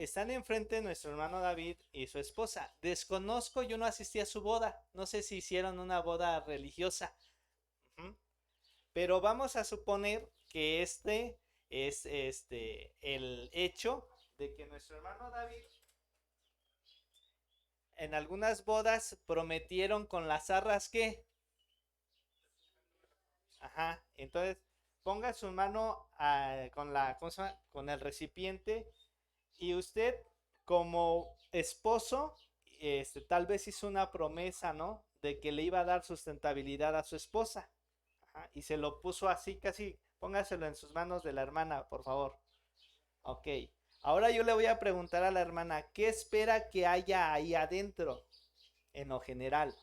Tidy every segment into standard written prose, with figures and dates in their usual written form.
Están enfrente de nuestro hermano David y su esposa. Desconozco, yo no asistí a su boda. No sé si hicieron una boda religiosa. Ujú. Pero vamos a suponer que este es el hecho de que nuestro hermano David en algunas bodas prometieron con las arras que, ajá, entonces ponga su mano con la cosa, con el recipiente y usted como esposo, tal vez hizo una promesa, ¿no? De que le iba a dar sustentabilidad a su esposa. Ajá, y se lo puso así, casi, póngaselo en sus manos de la hermana, por favor. Ok. Ahora yo le voy a preguntar a la hermana, ¿qué espera que haya ahí adentro, en lo general?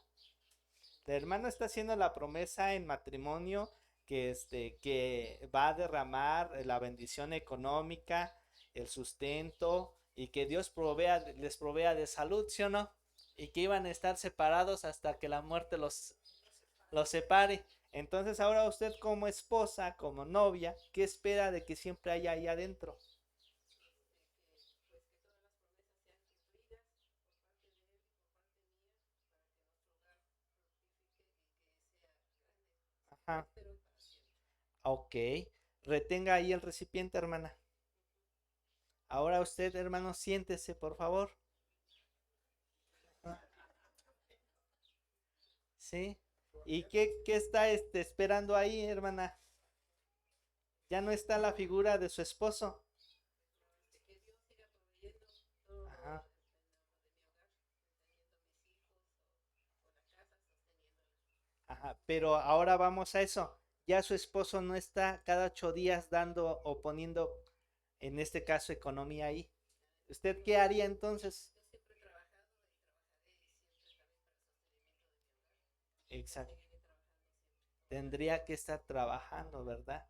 La hermana está haciendo la promesa en matrimonio que va a derramar la bendición económica, el sustento y que Dios les provea de salud, ¿sí o no? Y que iban a estar separados hasta que la muerte los separe. Entonces ahora usted como esposa, como novia, ¿qué espera de que siempre haya ahí adentro? Ajá. Ok. Retenga ahí el recipiente, hermana. Ahora usted, hermano, siéntese, por favor. Ah, ¿sí? ¿Y qué está esperando ahí, hermana? Ya no está la figura de su esposo. Ajá, ajá. Pero ahora vamos a eso. Ya su esposo no está cada 8 días dando o poniendo, en este caso, economía ahí. ¿Usted qué haría entonces? Exacto. Tendría que estar trabajando, ¿verdad?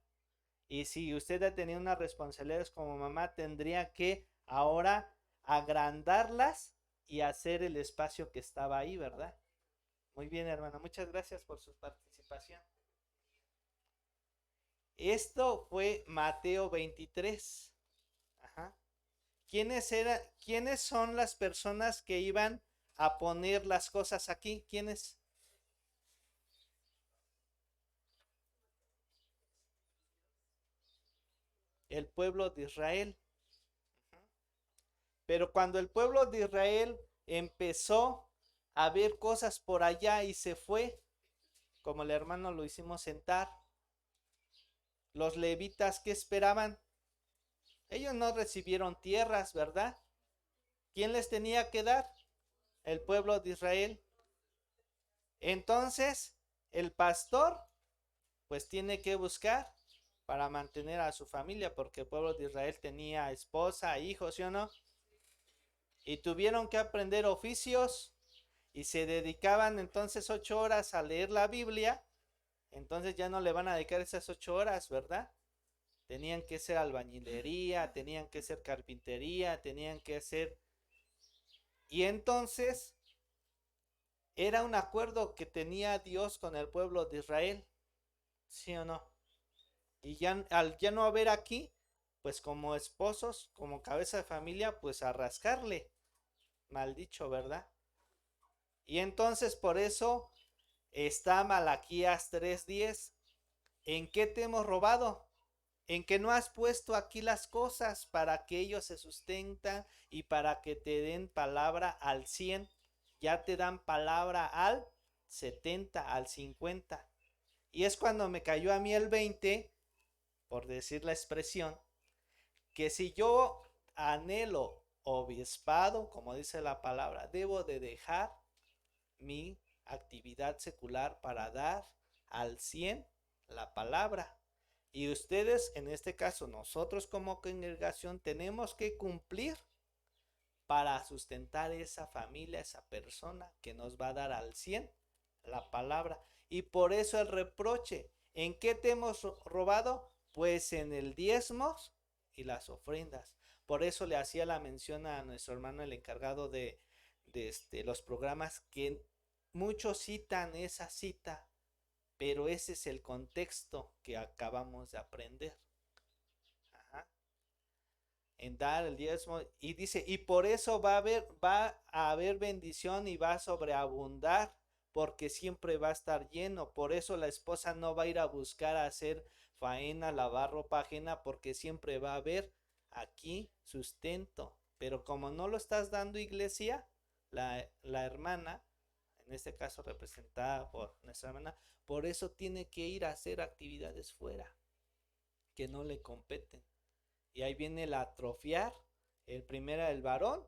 Y si usted ha tenido unas responsabilidades como mamá, tendría que ahora agrandarlas y hacer el espacio que estaba ahí, ¿verdad? Muy bien, hermana. Muchas gracias por su participación. Esto fue Mateo 23. Ajá. ¿Quiénes son las personas que iban a poner las cosas aquí? ¿Quiénes? El pueblo de Israel. Pero cuando el pueblo de Israel empezó a ver cosas por allá y se fue, como el hermano lo hicimos sentar, los levitas, ¿qué esperaban? Ellos no recibieron tierras, ¿verdad? ¿Quién les tenía que dar? El pueblo de Israel. Entonces, el pastor, pues tiene que buscar para mantener a su familia, porque el pueblo de Israel tenía esposa, hijos, ¿sí o no? Y tuvieron que aprender oficios y se dedicaban entonces 8 horas a leer la Biblia. Entonces ya no le van a dedicar esas 8 horas, ¿verdad? Tenían que hacer albañilería, tenían que hacer carpintería, tenían que hacer... Y entonces era un acuerdo que tenía Dios con el pueblo de Israel, ¿sí o no? Y ya al ya no haber aquí, pues como esposos, como cabeza de familia, pues a rascarle, mal dicho, ¿verdad? Y entonces por eso está Malaquías 3:10. ¿En qué te hemos robado? En que no has puesto aquí las cosas para que ellos se sustentan y para que te den palabra al 100. Ya te dan palabra al 70, al 50. Y es cuando me cayó a mí el 20, por decir la expresión, que si yo anhelo obispado, como dice la palabra, debo de dejar mi actividad secular para dar al 100 la palabra. Y ustedes, en este caso, nosotros como congregación, tenemos que cumplir para sustentar esa familia, esa persona que nos va a dar al 100 la palabra. Y por eso el reproche, ¿en qué te hemos robado? Pues en el diezmos y las ofrendas. Por eso le hacía la mención a nuestro hermano, el encargado de los programas, que muchos citan esa cita, pero ese es el contexto que acabamos de aprender. Ajá. en dar el diezmo. Y dice, y por eso va a haber bendición y va a sobreabundar, porque siempre va a estar lleno. Por eso la esposa no va a ir a buscar a hacer faena, lavar ropa ajena, porque siempre va a haber aquí sustento. Pero como no lo estás dando, iglesia, la hermana, en este caso representada por nuestra hermana, por eso tiene que ir a hacer actividades fuera que no le competen. Y ahí viene el atrofiar. El varón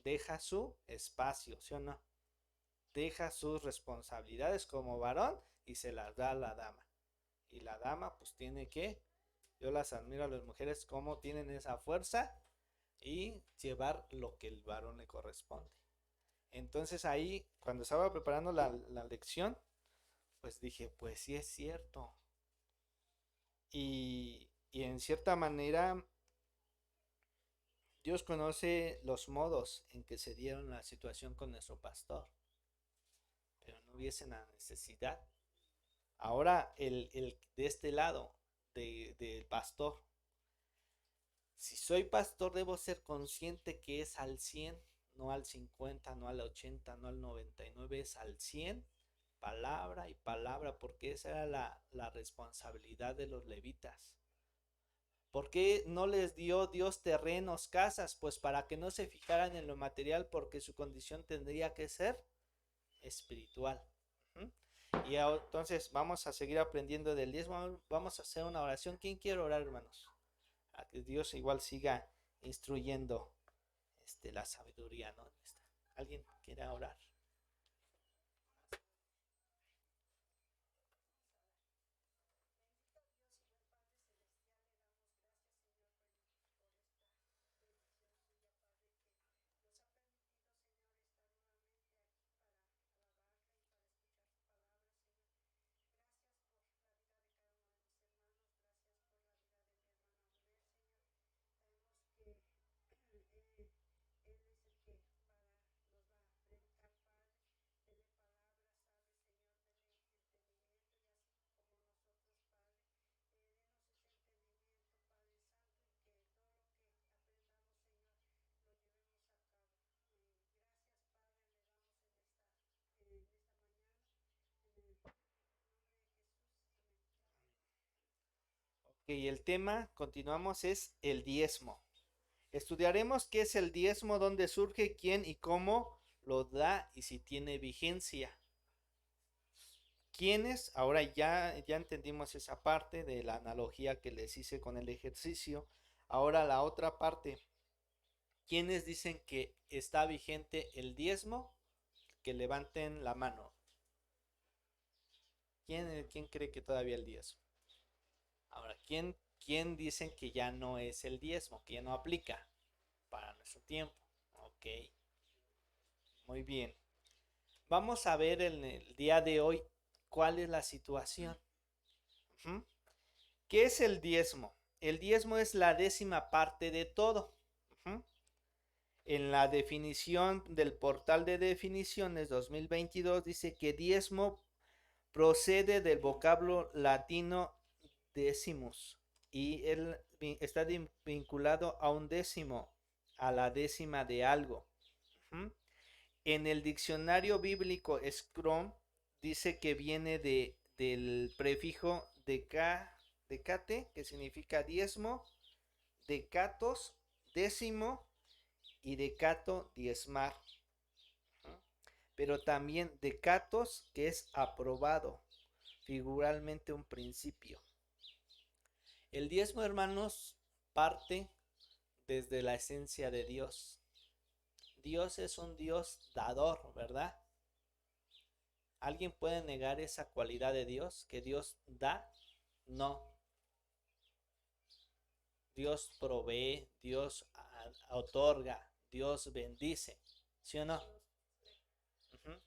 deja su espacio, ¿sí o no? Deja sus responsabilidades como varón y se las da a la dama. Y la dama pues tiene que, yo las admiro a las mujeres como tienen esa fuerza y llevar lo que el varón le corresponde. Entonces ahí, cuando estaba preparando la lección, pues dije, pues sí es cierto. Y en cierta manera, Dios conoce los modos en que se dieron la situación con nuestro pastor, pero no hubiese la necesidad. Ahora, de este lado, del pastor, si soy pastor, debo ser consciente que es al 100, no al 50, no al 80, no al 99, es al 100, palabra y palabra, porque esa era la responsabilidad de los levitas. ¿Por qué no les dio Dios terrenos, casas? Pues para que no se fijaran en lo material, porque su condición tendría que ser espiritual. Y entonces vamos a seguir aprendiendo del diezmo. Vamos a hacer una oración. ¿Quién quiere orar, hermanos? A que Dios igual siga instruyendo la sabiduría, ¿no? ¿Alguien quiere orar? Ok, el tema, continuamos, es el diezmo. Estudiaremos qué es el diezmo, dónde surge, quién y cómo lo da y si tiene vigencia. ¿Quiénes? Ahora ya entendimos esa parte de la analogía que les hice con el ejercicio. Ahora la otra parte. ¿Quiénes dicen que está vigente el diezmo? Que levanten la mano. ¿Quién cree que todavía el diezmo? Ahora, ¿quién dicen que ya no es el diezmo, que ya no aplica para nuestro tiempo? Ok, muy bien. Vamos a ver en el día de hoy cuál es la situación. Ujú. ¿Qué es el diezmo? El diezmo es la 10ª parte de todo. Ujú. En la definición del portal de definiciones 2022 dice que diezmo procede del vocablo latino decimus y él está vinculado a un décimo, a la décima de algo. En el diccionario bíblico Scrum dice que viene del prefijo decate, que significa diezmo, decatos, décimo, y decato, diezmar. Pero también decatos, que es aprobado, figuralmente un principio. El diezmo, hermanos, parte desde la esencia de Dios. Dios es un Dios dador, ¿verdad? ¿Alguien puede negar esa cualidad de Dios? ¿Que Dios da? No. Dios provee, Dios otorga, Dios bendice. ¿Sí o no? Uh-huh.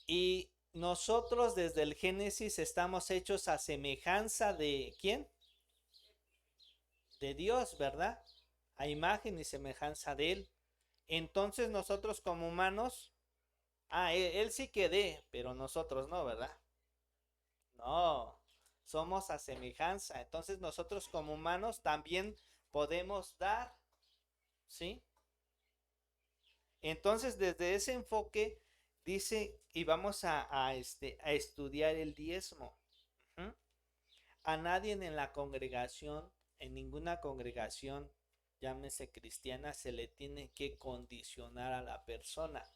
Y nosotros desde el Génesis estamos hechos a semejanza de ¿quién? De Dios, ¿verdad? A imagen y semejanza de Él. Entonces nosotros como humanos, él sí que dé, pero nosotros no, ¿verdad? No, somos a semejanza. Entonces nosotros como humanos también podemos dar, ¿sí? Entonces, desde ese enfoque, dice, y vamos a estudiar el diezmo. ¿Mm? A nadie en la congregación, en ninguna congregación, llámese cristiana, se le tiene que condicionar a la persona.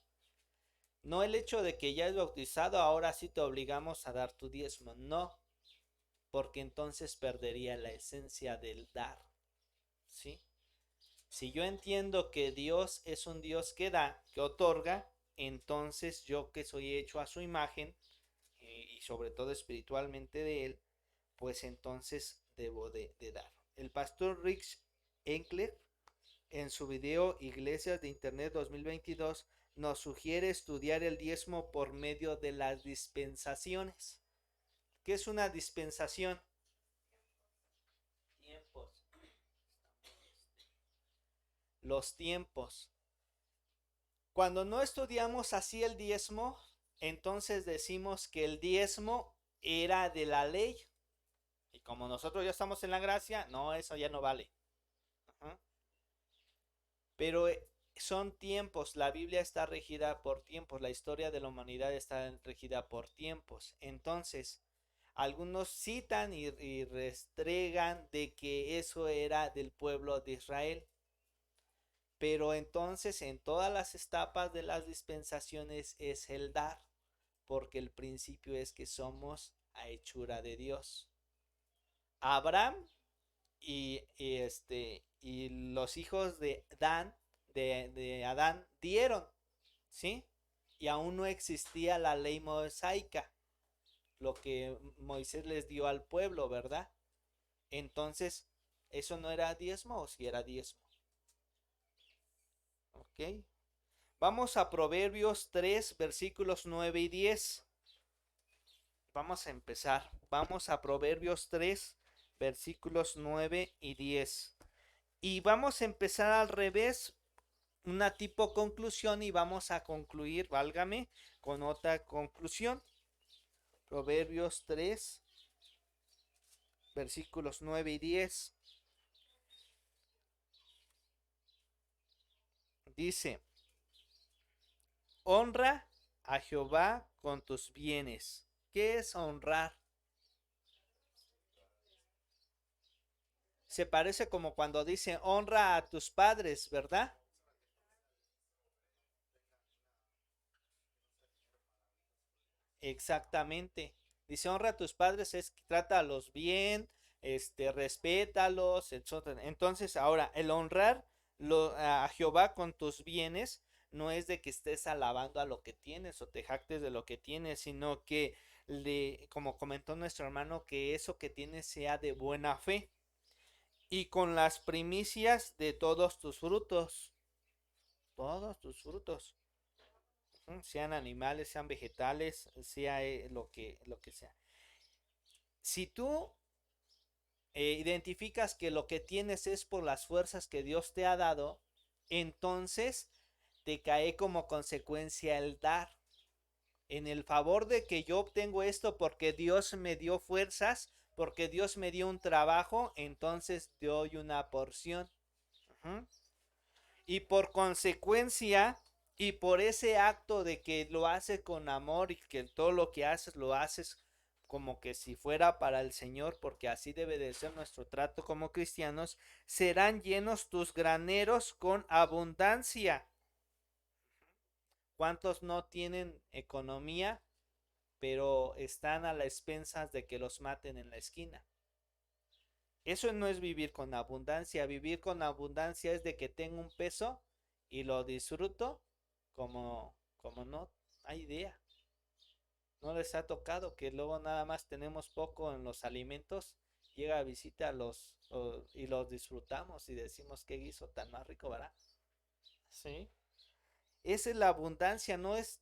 No el hecho de que ya es bautizado, ahora sí te obligamos a dar tu diezmo. No, porque entonces perdería la esencia del dar, ¿sí? Si yo entiendo que Dios es un Dios que da, que otorga, entonces yo que soy hecho a su imagen y sobre todo espiritualmente de Él, pues entonces debo de dar. El pastor Rich Enkler en su video Iglesias de Internet 2022 nos sugiere estudiar el diezmo por medio de las dispensaciones. ¿Qué es una dispensación? Tiempos. Los tiempos. Cuando no estudiamos así el diezmo, entonces decimos que el diezmo era de la ley. Y como nosotros ya estamos en la gracia, no, eso ya no vale. Ajá. Pero son tiempos, la Biblia está regida por tiempos, la historia de la humanidad está regida por tiempos. Entonces, algunos citan y restregan de que eso era del pueblo de Israel. Pero entonces en todas las etapas de las dispensaciones es el dar, porque el principio es que somos a hechura de Dios. Abraham y los hijos de Adán dieron, ¿sí? Y aún no existía la ley mosaica, lo que Moisés les dio al pueblo, ¿verdad? Entonces, ¿eso no era diezmo o si era diezmo? ¿Ok? Vamos a Proverbios 3, versículos 9 y 10. Vamos a empezar. Vamos a Proverbios 3, versículos 9 y 10. Y vamos a empezar al revés, una tipo conclusión y vamos a concluir, válgame, con otra conclusión. Proverbios 3, versículos 9 y 10. Dice, honra a Jehová con tus bienes. ¿Qué es honrar? Se parece como cuando dice honra a tus padres, ¿verdad? Exactamente. Dice honra a tus padres es trátalos bien, respétalos, etc. Entonces, ahora, el honrar a Jehová con tus bienes no es de que estés alabando a lo que tienes o te jactes de lo que tienes, sino que como comentó nuestro hermano, que eso que tienes sea de buena fe y con las primicias de todos tus frutos, sean animales, sean vegetales, sea lo que sea. Si tú identificas que lo que tienes es por las fuerzas que Dios te ha dado, entonces te cae como consecuencia el dar. En el favor de que yo obtengo esto porque Dios me dio fuerzas, porque Dios me dio un trabajo, entonces doy una porción. Uh-huh. Y por consecuencia, y por ese acto de que lo hace con amor y que todo lo que haces lo haces como que si fuera para el Señor, porque así debe de ser nuestro trato como cristianos, serán llenos tus graneros con abundancia. ¿Cuántos no tienen economía, pero están a las expensas de que los maten en la esquina? Eso no es vivir con abundancia. Vivir con abundancia es de que tengo un peso y lo disfruto como no hay idea. No les ha tocado que luego nada más tenemos poco en los alimentos, llega a visita y los disfrutamos y decimos qué guiso tan más rico, ¿verdad? Sí. Esa es la abundancia, no es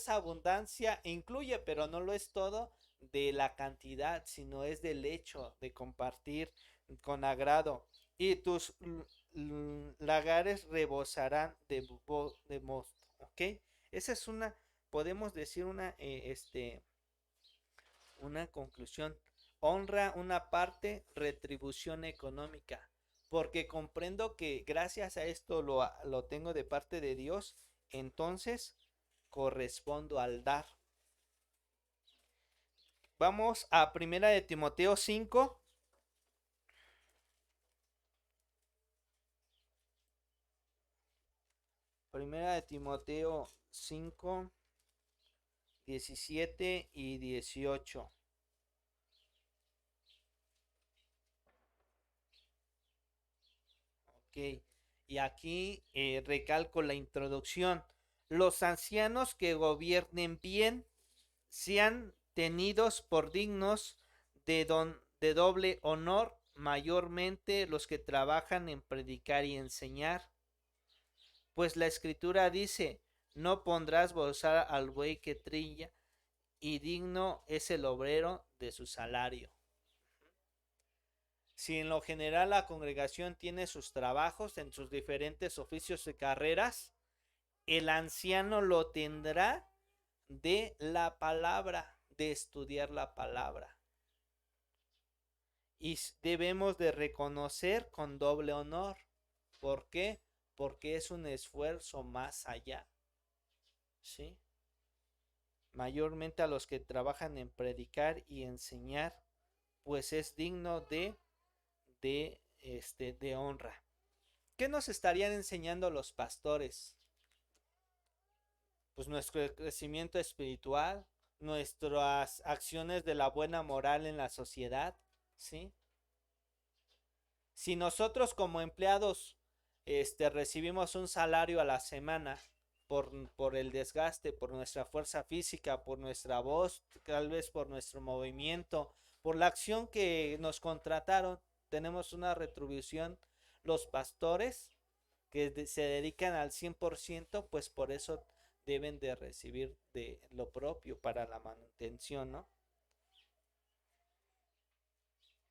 abundancia, incluye, pero no lo es todo de la cantidad, sino es del hecho de compartir con agrado. Y tus lagares rebosarán de mosto, ¿ok? Esa es podemos decir una conclusión. Honra una parte, retribución económica. porque comprendo que gracias a esto lo tengo de parte de Dios, entonces correspondo al dar. Vamos a Primera de Timoteo 5. Primera de Timoteo 5, 17 y 18. Ok, y aquí recalco la introducción. Los ancianos que gobiernen bien sean tenidos por dignos de doble honor, mayormente los que trabajan en predicar y enseñar. Pues la escritura dice, no pondrás bozar al buey que trilla, y digno es el obrero de su salario. Si en lo general la congregación tiene sus trabajos en sus diferentes oficios y carreras, el anciano lo tendrá de la palabra, de estudiar la palabra. Y debemos de reconocer con doble honor. ¿Por qué? Porque es un esfuerzo más allá. ¿Sí? Mayormente a los que trabajan en predicar y enseñar, pues es digno de honra. ¿Qué nos estarían enseñando los pastores? Pues nuestro crecimiento espiritual, nuestras acciones de la buena moral en la sociedad, ¿sí? Si nosotros como empleados recibimos un salario a la semana por el desgaste, por nuestra fuerza física, por nuestra voz, tal vez por nuestro movimiento, por la acción que nos contrataron, tenemos una retribución. Los pastores que se dedican al 100%, pues por eso deben de recibir de lo propio para la manutención, ¿no?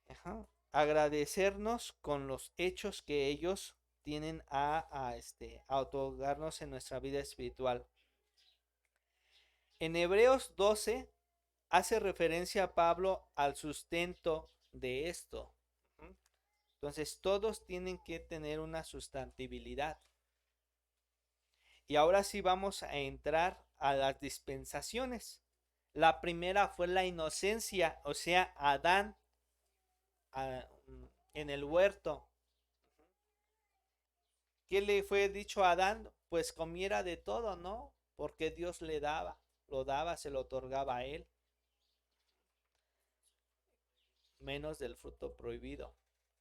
Ajá. Agradecernos con los hechos que ellos tienen a otorgarnos en nuestra vida espiritual. En Hebreos 12 hace referencia a Pablo al sustento de esto. Entonces todos tienen que tener una sustantibilidad. Y ahora sí vamos a entrar a las dispensaciones. La primera fue la inocencia, o sea, Adán en el huerto. ¿Qué le fue dicho a Adán? Pues comiera de todo, ¿no? Porque Dios le daba, lo daba, se lo otorgaba a él, menos del fruto prohibido.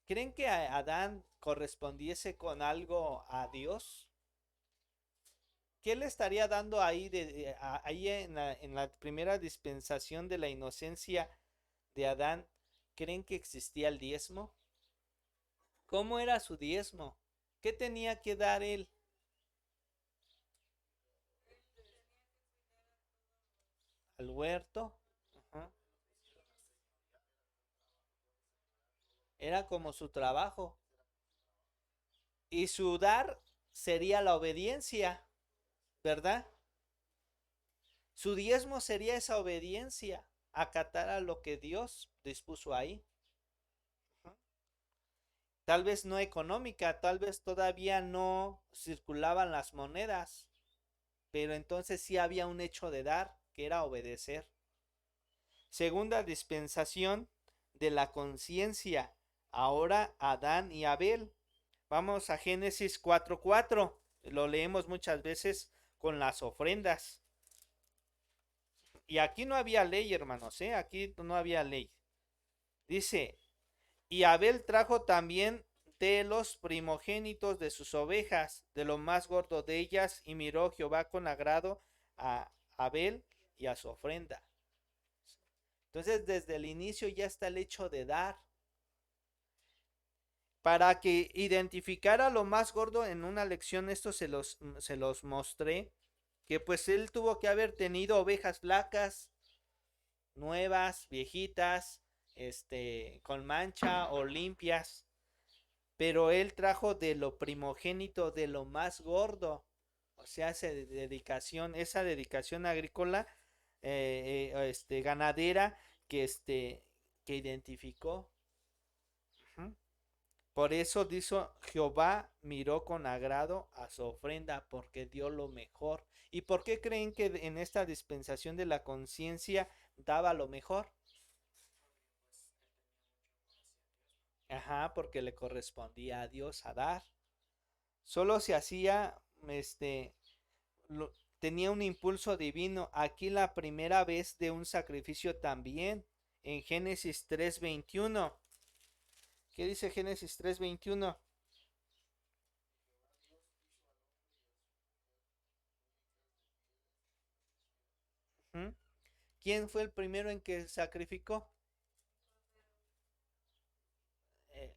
¿Creen que a Adán correspondiese con algo a Dios? ¿Qué le estaría dando ahí, ahí en la primera dispensación de la inocencia de Adán? ¿Creen que existía el diezmo? ¿Cómo era su diezmo? ¿Qué tenía que dar él? Al huerto. Ajá. Era como su trabajo. Y su dar sería la obediencia, ¿verdad? Su diezmo sería esa obediencia, acatar a lo que Dios dispuso ahí. Tal vez no económica, tal vez todavía no circulaban las monedas, pero entonces sí había un hecho de dar, que era obedecer. Segunda dispensación de la conciencia. Ahora Adán y Abel. Vamos a Génesis 4:4. Lo leemos muchas veces con las ofrendas. Y aquí no había ley, hermanos, ¿eh? Aquí no había ley. Dice, y Abel trajo también de los primogénitos de sus ovejas, de lo más gordo de ellas, y miró Jehová con agrado a Abel y a su ofrenda. Entonces, desde el inicio ya está el hecho de dar. Para que identificara lo más gordo en una lección, esto se los mostré, que pues él tuvo que haber tenido ovejas flacas, nuevas, viejitas, con mancha o limpias, pero él trajo de lo primogénito, de lo más gordo, o sea, esa dedicación agrícola, ganadera, que identificó. Por eso dice, Jehová miró con agrado a su ofrenda porque dio lo mejor. ¿Y por qué creen que en esta dispensación de la conciencia daba lo mejor? Ajá, porque le correspondía a Dios a dar. Solo se hacía, tenía un impulso divino. Aquí la primera vez de un sacrificio también, en Génesis 3:21. ¿Qué dice Génesis 3:21? ¿Mm? ¿Quién fue el primero en que sacrificó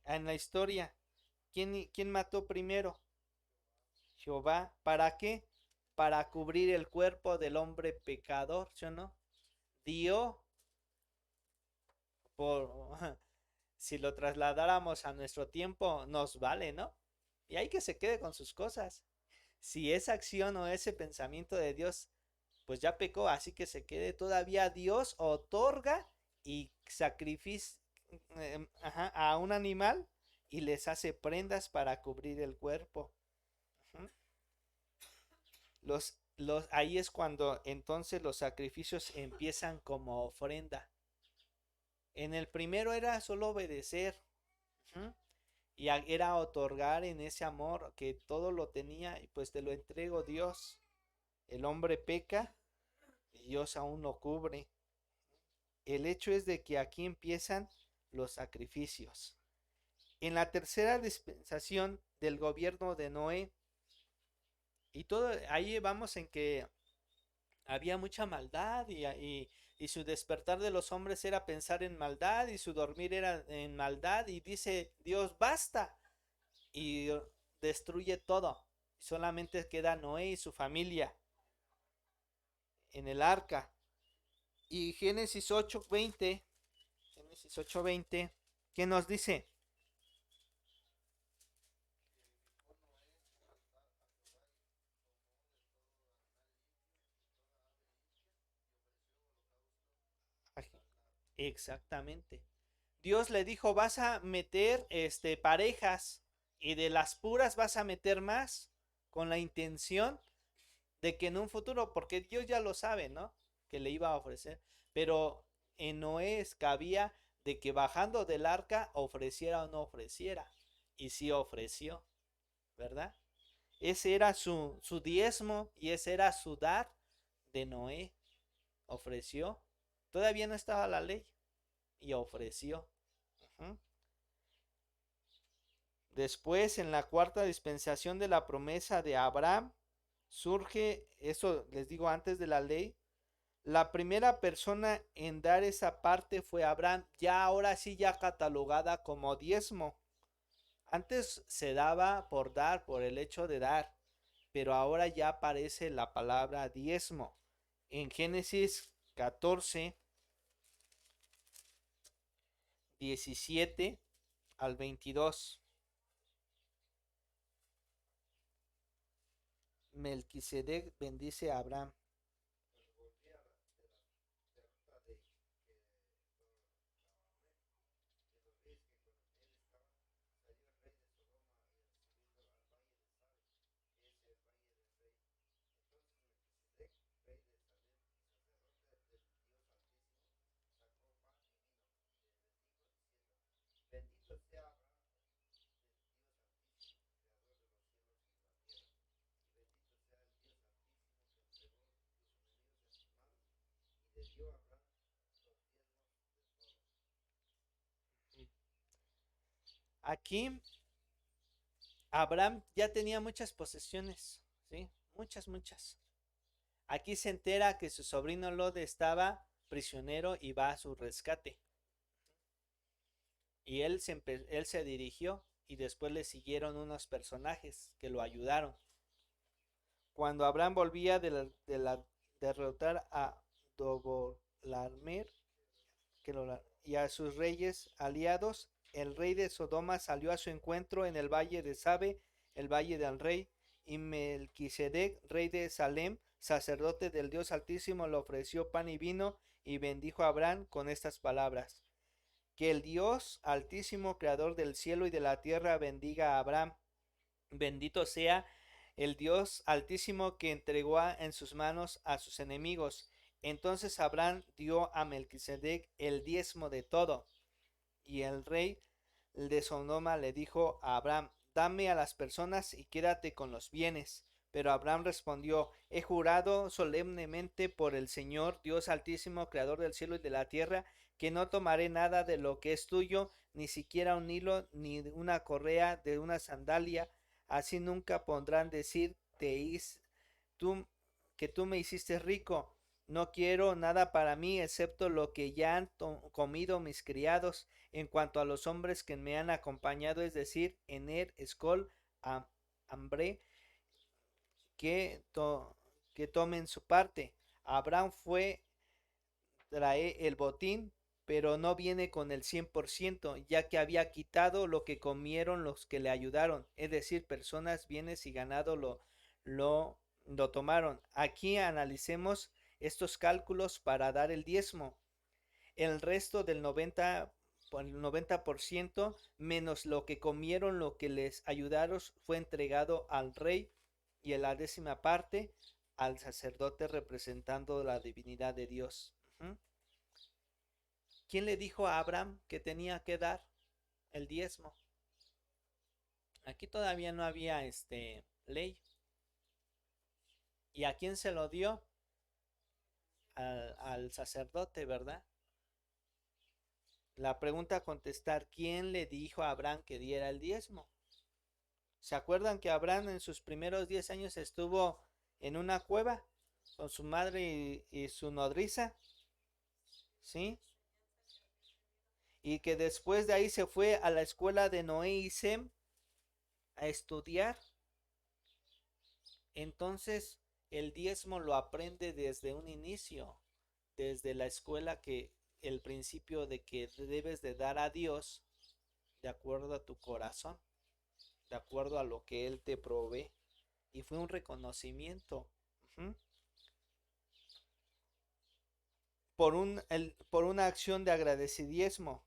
en la historia? ¿Quién mató primero? Jehová. ¿Para qué? Para cubrir el cuerpo del hombre pecador, ¿sí o no? Dio por, si lo trasladáramos a nuestro tiempo, nos vale, ¿no? Y hay que se quede con sus cosas. Si esa acción o ese pensamiento de Dios, pues ya pecó, así que se quede. Todavía Dios otorga y sacrificia a un animal y les hace prendas para cubrir el cuerpo. Ujú. Ahí es cuando entonces los sacrificios empiezan como ofrenda. En el primero era solo obedecer. Ujú. Y era otorgar en ese amor que todo lo tenía y pues te lo entrego Dios. El hombre peca y Dios aún lo cubre. El hecho es de que aquí empiezan los sacrificios. En la tercera dispensación del gobierno de Noé, y todo ahí vamos en que había mucha maldad y su despertar de los hombres era pensar en maldad y su dormir era en maldad y dice Dios basta y destruye todo. Solamente queda Noé y su familia en el arca. Y Génesis 8:20, ¿qué nos dice? Exactamente. Dios le dijo, vas a meter parejas y de las puras vas a meter más con la intención de que en un futuro, porque Dios ya lo sabe, ¿no? Que le iba a ofrecer, pero en Noé cabía de que bajando del arca ofreciera o no ofreciera, y sí ofreció, ¿verdad? Ese era su diezmo y ese era su dar de Noé, ofreció, todavía no estaba la ley y ofreció. Uh-huh. Después, en la cuarta dispensación de la promesa de Abraham, surge, eso les digo antes de la ley, la primera persona en dar esa parte fue Abraham, ya ahora sí ya catalogada como diezmo. Antes se daba por dar, por el hecho de dar, pero ahora ya aparece la palabra diezmo. En Génesis 14, 17 al 22. Melquisedec bendice a Abraham. Aquí Abraham ya tenía muchas posesiones, ¿sí? Muchas, muchas. Aquí se entera que su sobrino Lot estaba prisionero y va a su rescate. Y él se dirigió y después le siguieron unos personajes que lo ayudaron. Cuando Abraham volvía de la derrotar a Dogolarmer y a sus reyes aliados, el rey de Sodoma salió a su encuentro en el valle de Sabe, el valle del rey, y Melquisedec, rey de Salem, sacerdote del Dios Altísimo, le ofreció pan y vino y bendijo a Abraham con estas palabras: Que el Dios altísimo, creador del cielo y de la tierra, bendiga a Abraham. Bendito sea el Dios altísimo que entregó en sus manos a sus enemigos. Entonces Abraham dio a Melquisedec el diezmo de todo. Y el rey de Sodoma le dijo a Abraham: dame a las personas y quédate con los bienes. Pero Abraham respondió: he jurado solemnemente por el Señor, Dios altísimo, creador del cielo y de la tierra, que no tomaré nada de lo que es tuyo, ni siquiera un hilo, ni una correa de una sandalia. Así nunca podrán decir tú, que tú me hiciste rico. No quiero nada para mí excepto lo que ya han comido mis criados. En cuanto a los hombres que me han acompañado, es decir, Ener, Escol, Hambre, que tomen su parte. Abraham trae el botín, pero no viene con el 100%, ya que había quitado lo que comieron los que le ayudaron, es decir, personas, bienes y ganado lo tomaron. Aquí analicemos estos cálculos para dar el diezmo. El resto del 90% menos lo que comieron, lo que les ayudaron, fue entregado al rey, y en la 10ª parte al sacerdote representando la divinidad de Dios. ¿Quién le dijo a Abraham que tenía que dar el diezmo? Aquí todavía no había ley. ¿Y a quién se lo dio? Al sacerdote, ¿verdad? La pregunta a contestar: ¿quién le dijo a Abraham que diera el diezmo? ¿Se acuerdan que Abraham en sus primeros 10 años estuvo en una cueva con su madre y su nodriza? ¿Sí? Y que después de ahí se fue a la escuela de Noé y Sem a estudiar. Entonces el diezmo lo aprende desde un inicio, desde la escuela, que el principio de que debes de dar a Dios de acuerdo a tu corazón, de acuerdo a lo que Él te provee. Y fue un reconocimiento por una acción de agradecimiento.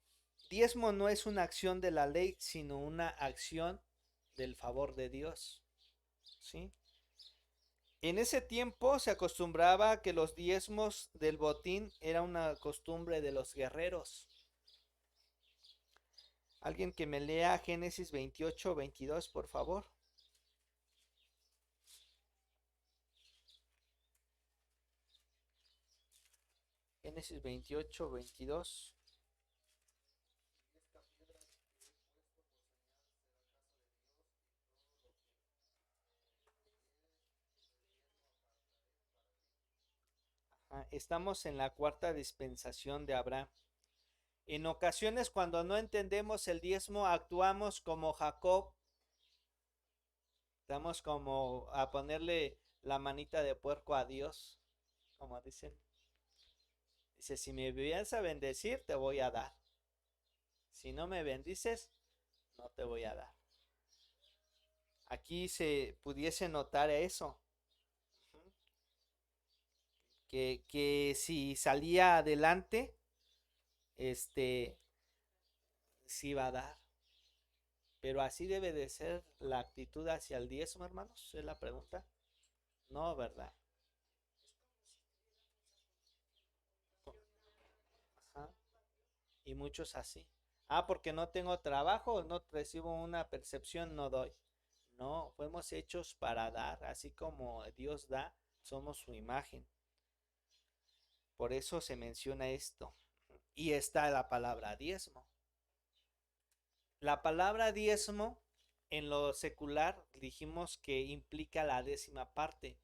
Diezmo no es una acción de la ley, sino una acción del favor de Dios. ¿Sí? En ese tiempo se acostumbraba que los diezmos del botín era una costumbre de los guerreros. Alguien que me lea Génesis 28-22, por favor. Génesis 28-22. Estamos en la 4ª dispensación de Abraham. En ocasiones, cuando no entendemos el diezmo, actuamos como Jacob. Estamos como a ponerle la manita de puerco a Dios, como dicen. Dice: si me vienes a bendecir, te voy a dar. Si no me bendices, no te voy a dar. Aquí se pudiese notar eso. Que si salía adelante, sí va a dar. Pero así debe de ser la actitud hacia el diezmo, hermanos, es la pregunta. No, ¿verdad? Ajá. Y muchos así. Porque no tengo trabajo, no recibo una percepción, no doy. No, fuimos hechos para dar, así como Dios da, somos su imagen. Por eso se menciona esto. Y está la palabra diezmo. La palabra diezmo en lo secular dijimos que implica la 10ª parte,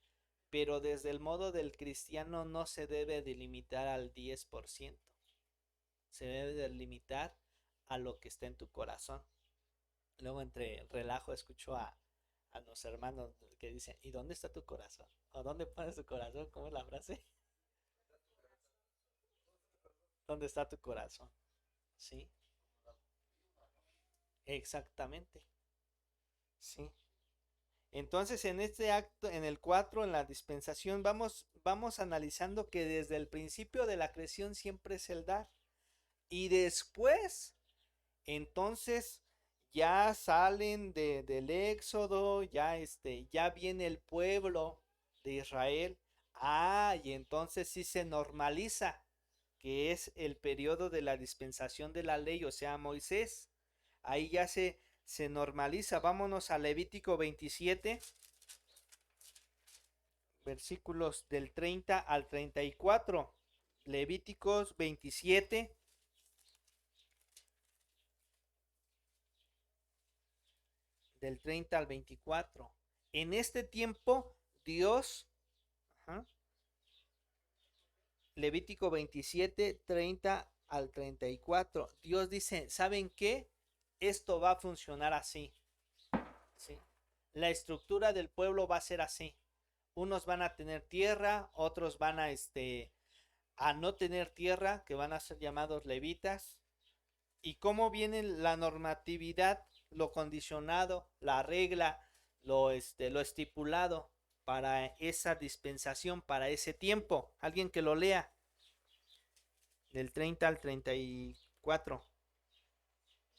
pero desde el modo del cristiano no se debe delimitar al 10%. Se debe delimitar a lo que está en tu corazón. Luego, entre relajo, escucho a los hermanos que dicen: ¿y dónde está tu corazón? ¿O dónde pones tu corazón? ¿Cómo es la frase? ¿Dónde está tu corazón? ¿Sí? Exactamente. Sí. Entonces, en este acto, en el 4, en la dispensación, vamos analizando que desde el principio de la creación siempre es el dar. Y después, entonces, ya salen del éxodo, ya viene el pueblo de Israel. Ah, y entonces sí se normaliza, que es el periodo de la dispensación de la ley, o sea, Moisés. Ahí ya se normaliza. Vámonos a Levítico 27, versículos del 30 al 34. Levíticos 27, del 30 al 24. En este tiempo, Dios, ajá, Levítico 27, 30 al 34. Dios dice, ¿saben qué? Esto va a funcionar así, ¿sí? La estructura del pueblo va a ser así. Unos van a tener tierra, otros van a no tener tierra, que van a ser llamados levitas. ¿Y cómo viene la normatividad, lo condicionado, la regla, lo estipulado para esa dispensación, para ese tiempo? Alguien que lo lea, del 30 al 34.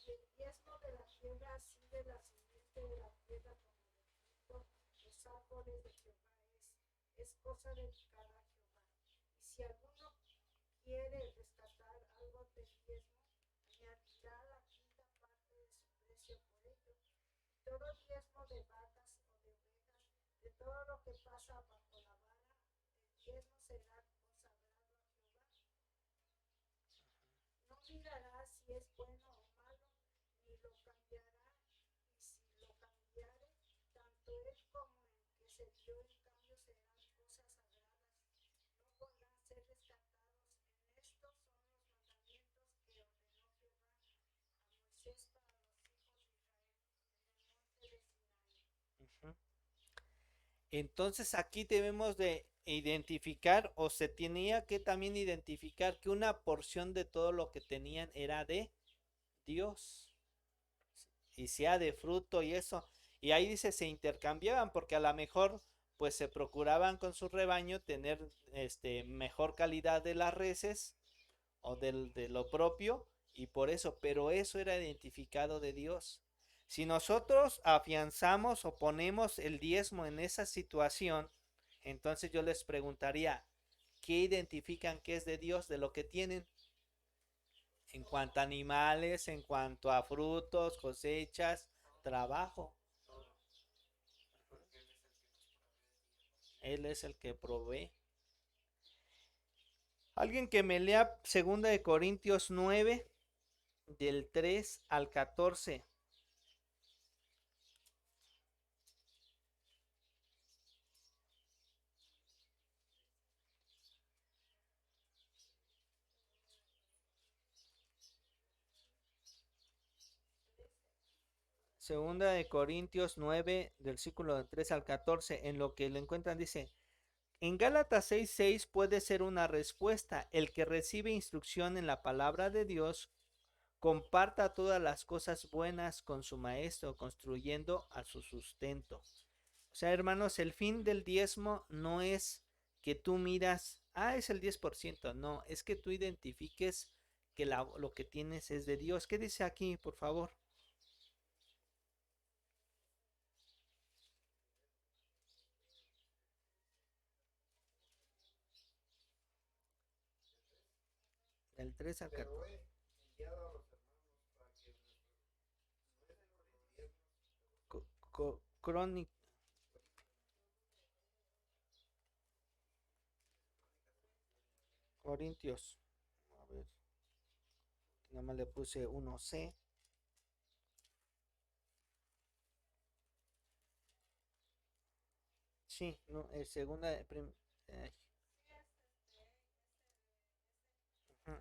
El diezmo de la tierra, así de la simiente de la tierra como de los árboles de Jehová es cosa dedicada a Jehová. Y si alguno quiere rescatar algo del diezmo, añadirá la quinta parte de su precio por ello. Y todo diezmo de vacas o de ovejas, de todo lo que pasa bajo la vara, el diezmo será consagrado a Jehová. No mirará si es bueno o malo, ni lo cambiará, y si lo cambiare, tanto él como el que se dio en cambio serán cosas sagradas, no podrán ser rescatados. En estos son los mandamientos que ordenó Jehová a Moisés para los hijos de Israel en el monte de Sinaí. Uh-huh. Entonces aquí debemos de identificar, o se tenía que también identificar, que una porción de todo lo que tenían era de Dios, y sea de fruto y eso. Y ahí dice, se intercambiaban porque a lo mejor pues se procuraban con su rebaño tener mejor calidad de las reses o de lo propio, y por eso, pero eso era identificado de Dios. Si nosotros afianzamos o ponemos el diezmo en esa situación, entonces yo les preguntaría, ¿qué identifican que es de Dios de lo que tienen? En cuanto a animales, en cuanto a frutos, cosechas, trabajo. Él es el que provee. Alguien que me lea 2 de Corintios 9, del 3 al 14. Segunda de Corintios 9, del versículo 3 al 14, en lo que lo encuentran dice, en Gálatas 6:6 puede ser una respuesta. El que recibe instrucción en la palabra de Dios comparta todas las cosas buenas con su maestro, construyendo a su sustento. O sea, hermanos, el fin del diezmo no es que tú miras, es el 10%. No, es que tú identifiques que lo que tienes es de Dios. ¿Qué dice aquí, por favor? Del 3 al 14. Crónica. Corintios. A ver, nada más le puse 1C. Sí, no, segunda. Eh, ujú.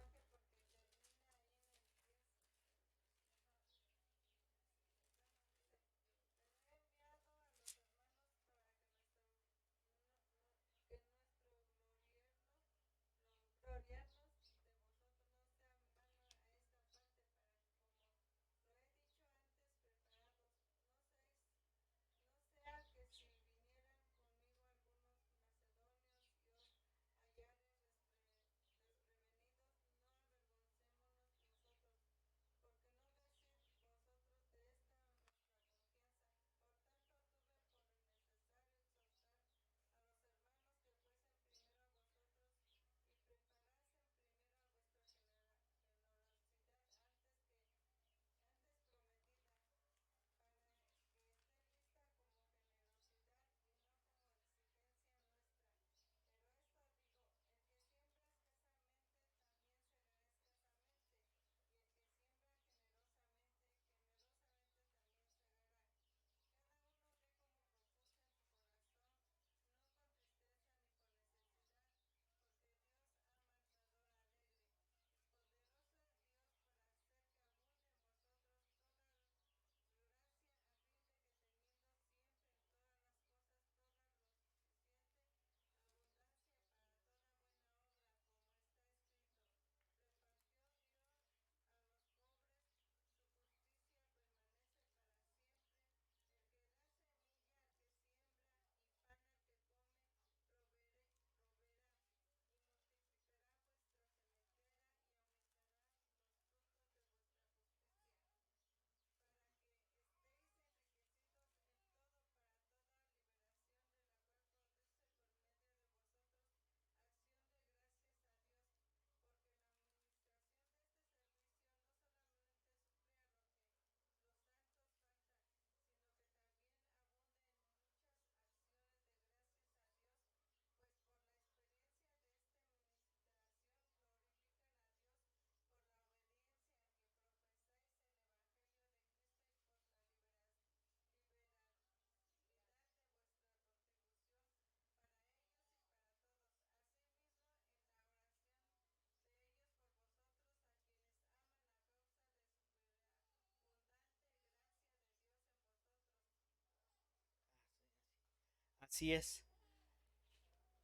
Así es.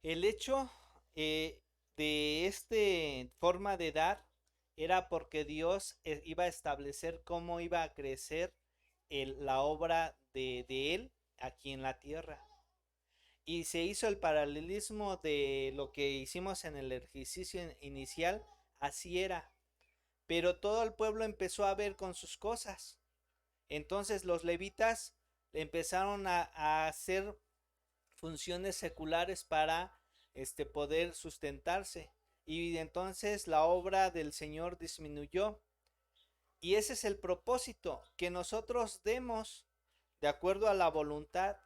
El hecho de esta forma de dar era porque Dios iba a establecer cómo iba a crecer la obra de Él aquí en la tierra. Y se hizo el paralelismo de lo que hicimos en el ejercicio inicial, así era. Pero todo el pueblo empezó a ver con sus cosas. Entonces los levitas empezaron a hacer funciones seculares para poder sustentarse. Y entonces la obra del Señor disminuyó. Y ese es el propósito, que nosotros demos de acuerdo a la voluntad.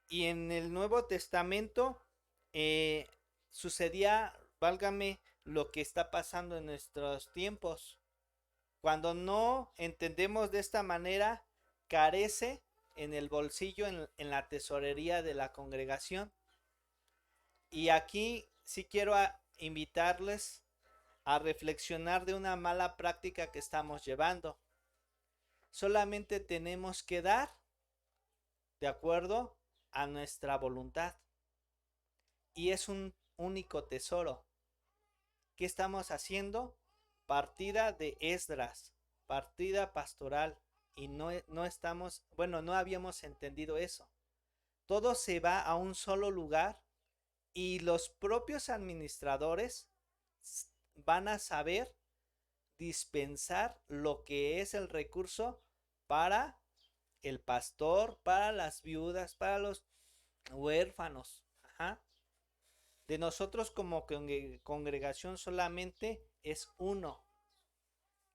Y en el Nuevo Testamento sucedía, válgame, lo que está pasando en nuestros tiempos. Cuando no entendemos de esta manera, carece en el bolsillo, en la tesorería de la congregación. Y aquí sí quiero invitarles a reflexionar de una mala práctica que estamos llevando. Solamente tenemos que dar de acuerdo a nuestra voluntad. Y es un único tesoro. ¿Qué estamos haciendo? Partida de Esdras, partida pastoral. Y no estamos, bueno, no habíamos entendido eso. Todo se va a un solo lugar y los propios administradores van a saber dispensar lo que es el recurso para el pastor, para las viudas, para los huérfanos. Ajá. De nosotros como congregación solamente es uno.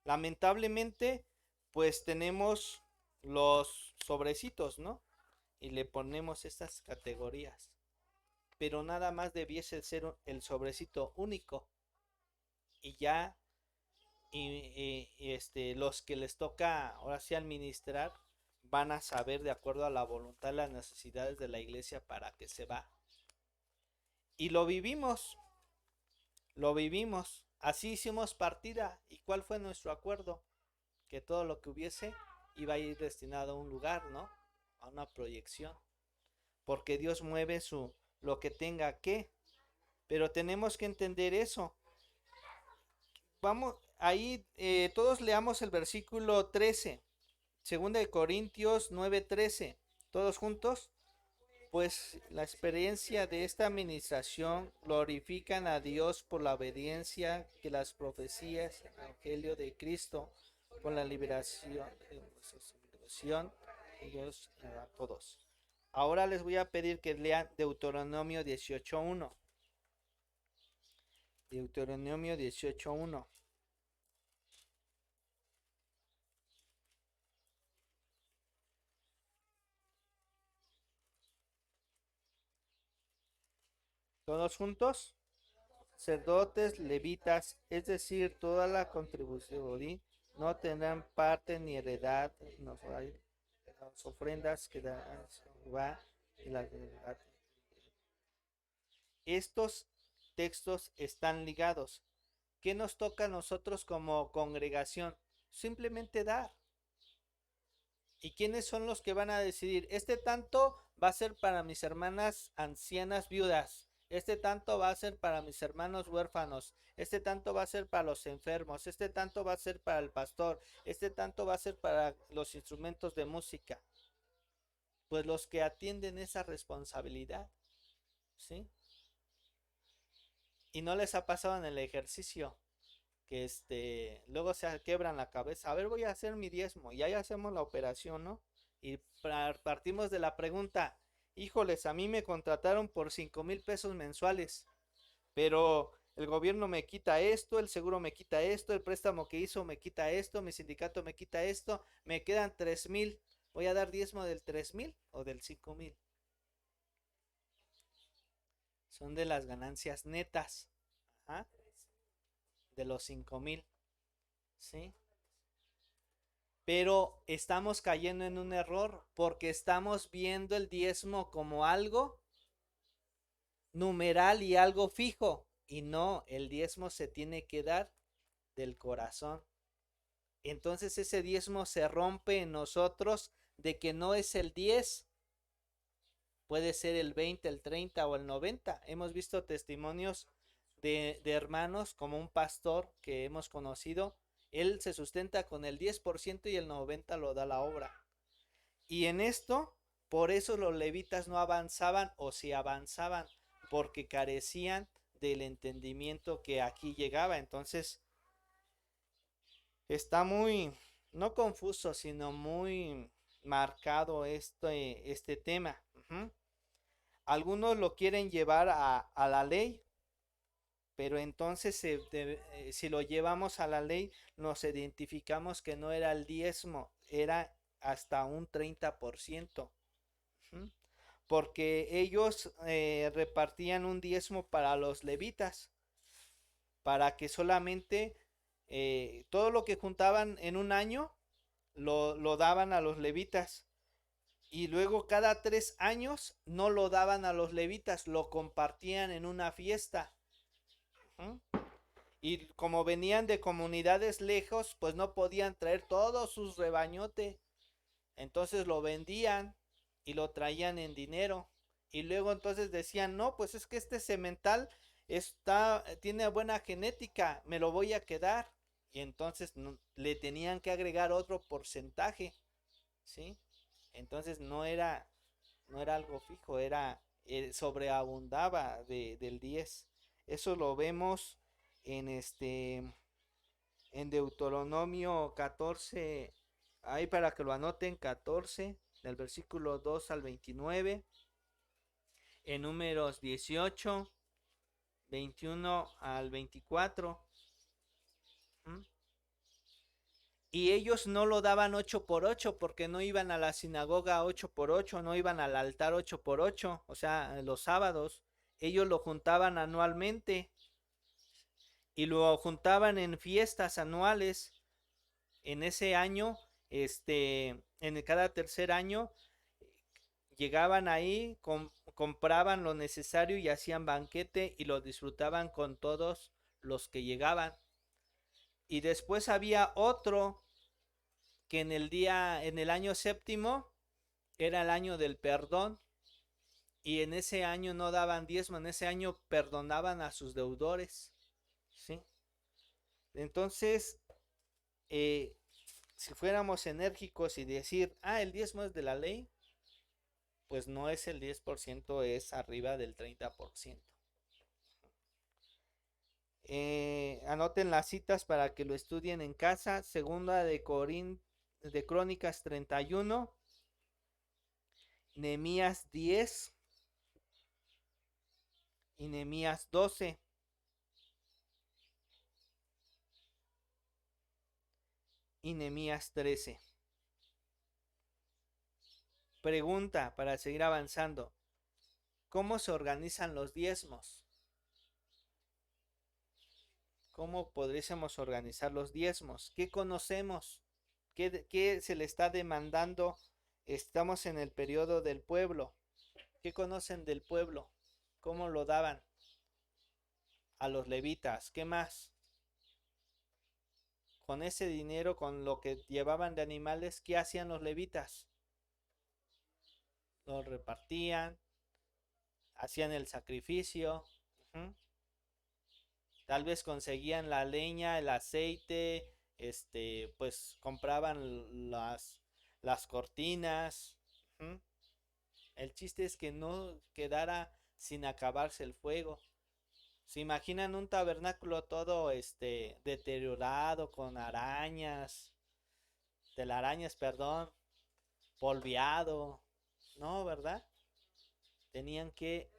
Lamentablemente, pues tenemos los sobrecitos, ¿no? Y le ponemos estas categorías. Pero nada más debiese ser el sobrecito único. Y ya los que les toca ahora sí administrar van a saber de acuerdo a la voluntad, las necesidades de la iglesia para que se va. Y lo vivimos. Así hicimos partida. ¿Y cuál fue nuestro acuerdo? Que todo lo que hubiese iba a ir destinado a un lugar, ¿no? A una proyección. Porque Dios mueve lo que tenga que. Pero tenemos que entender eso. Vamos, ahí todos leamos el versículo 13. Segunda de Corintios 9:13. Todos juntos. Pues la experiencia de esta administración glorifican a Dios por la obediencia que las profecías del Evangelio de Cristo con la liberación de Dios a todos. Ahora les voy a pedir que lean Deuteronomio 18:1. Deuteronomio 18:1. ¿Todos juntos? Sacerdotes, levitas, es decir, toda la contribución, no tendrán parte ni heredad en las ofrendas que dan Jehová y la heredad. Estos textos están ligados. ¿Qué nos toca a nosotros como congregación? Simplemente dar. ¿Y quiénes son los que van a decidir? Este tanto va a ser para mis hermanas ancianas viudas. Este tanto va a ser para mis hermanos huérfanos. Este tanto va a ser para los enfermos. Este tanto va a ser para el pastor. Este tanto va a ser para los instrumentos de música. Pues los que atienden esa responsabilidad. ¿Sí? Y no les ha pasado en el ejercicio que luego se quebran la cabeza. A ver, voy a hacer mi diezmo. Y ahí hacemos la operación, ¿no? Y partimos de la pregunta, híjoles, a mí me contrataron por 5,000 pesos mensuales, pero el gobierno me quita esto, el seguro me quita esto, el préstamo que hizo me quita esto, mi sindicato me quita esto, me quedan 3,000. ¿Voy a dar diezmo del 3,000 o del 5,000? Son de las ganancias netas. Ajá. De los 5,000. ¿Sí? Pero estamos cayendo en un error porque estamos viendo el diezmo como algo numeral y algo fijo. Y no, el diezmo se tiene que dar del corazón. Entonces ese diezmo se rompe en nosotros de que no es el 10, puede ser el 20, el 30 o el 90. Hemos visto testimonios de hermanos como un pastor que hemos conocido. Él se sustenta con el 10% y el 90% lo da la obra. Y en esto, por eso los levitas no avanzaban, o si avanzaban, porque carecían del entendimiento que aquí llegaba. Entonces, está muy, no confuso, sino muy marcado este tema. Algunos lo quieren llevar a la ley, pero entonces si lo llevamos a la ley, nos identificamos que no era el diezmo, era hasta un 30%. Porque ellos repartían un diezmo para los levitas, para que solamente todo lo que juntaban en un año lo daban a los levitas. Y luego cada 3 años no lo daban a los levitas, lo compartían en una fiesta. Y como venían de comunidades lejos, pues no podían traer todos sus rebañote. Entonces lo vendían y lo traían en dinero. Y luego entonces decían, no, pues es que este semental tiene buena genética, me lo voy a quedar. Y entonces le tenían que agregar otro porcentaje, ¿sí? Entonces no era algo fijo, sobreabundaba del 10. Eso lo vemos en en Deuteronomio 14, ahí para que lo anoten, 14, del versículo 2 al 29, en Números 18, 21 al 24. Y ellos no lo daban 8 por 8 porque no iban a la sinagoga 8 por 8, no iban al altar 8 por 8, o sea, los sábados. Ellos lo juntaban anualmente y lo juntaban en fiestas anuales. En ese año, en cada tercer año, llegaban ahí, compraban lo necesario y hacían banquete y lo disfrutaban con todos los que llegaban. Y después había otro que en el año séptimo, era el año del perdón, y en ese año no daban diezmo, en ese año perdonaban a sus deudores, ¿sí? Entonces, si fuéramos enérgicos y decir, el diezmo es de la ley, pues no es el 10%, es arriba del 30%. Anoten las citas para que lo estudien en casa. Segunda de Crónicas 31, Nehemías 10 y Nehemías 12. Y Nehemías 13. Pregunta para seguir avanzando. ¿Cómo se organizan los diezmos? ¿Cómo podríamos organizar los diezmos? ¿Qué conocemos? ¿Qué se le está demandando? Estamos en el periodo del pueblo. ¿Qué conocen del pueblo? ¿Cómo lo daban? A los levitas. ¿Qué más? Con ese dinero, con lo que llevaban de animales, ¿qué hacían los levitas? Lo repartían, hacían el sacrificio. Tal vez conseguían la leña, el aceite, pues compraban las cortinas. El chiste es que no quedara sin acabarse el fuego. ¿Se imaginan un tabernáculo todo deteriorado con arañas, telarañas, perdón, polveado? No, ¿verdad? Tenían que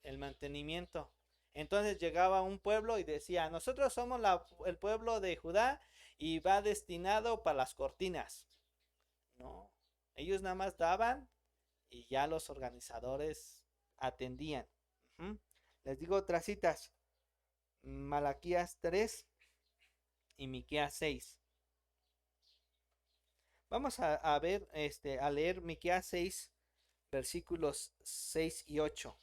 el mantenimiento. Entonces llegaba un pueblo y decía, nosotros somos el pueblo de Judá y va destinado para las cortinas. No, ellos nada más daban y ya los organizadores atendían. Les digo otras citas. Malaquías 3 y Miqueas 6. Vamos a ver, a leer Miqueas 6, versículos 6 y 8.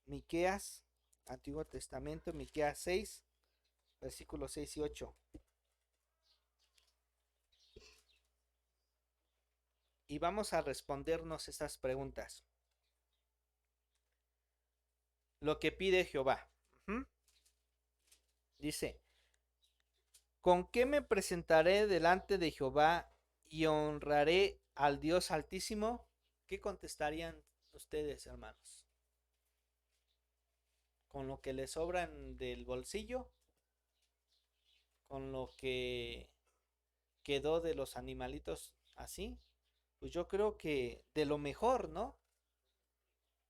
Miqueas, Antiguo Testamento, Miqueas 6, versículos 6 y 8. Y vamos a respondernos estas preguntas. lo que pide Jehová. Dice, ¿con qué me presentaré delante de Jehová y honraré al Dios Altísimo? ¿Qué contestarían ustedes, hermanos? ¿Con lo que les sobran del bolsillo? ¿Con lo que quedó de los animalitos así? Pues yo creo que de lo mejor, ¿no?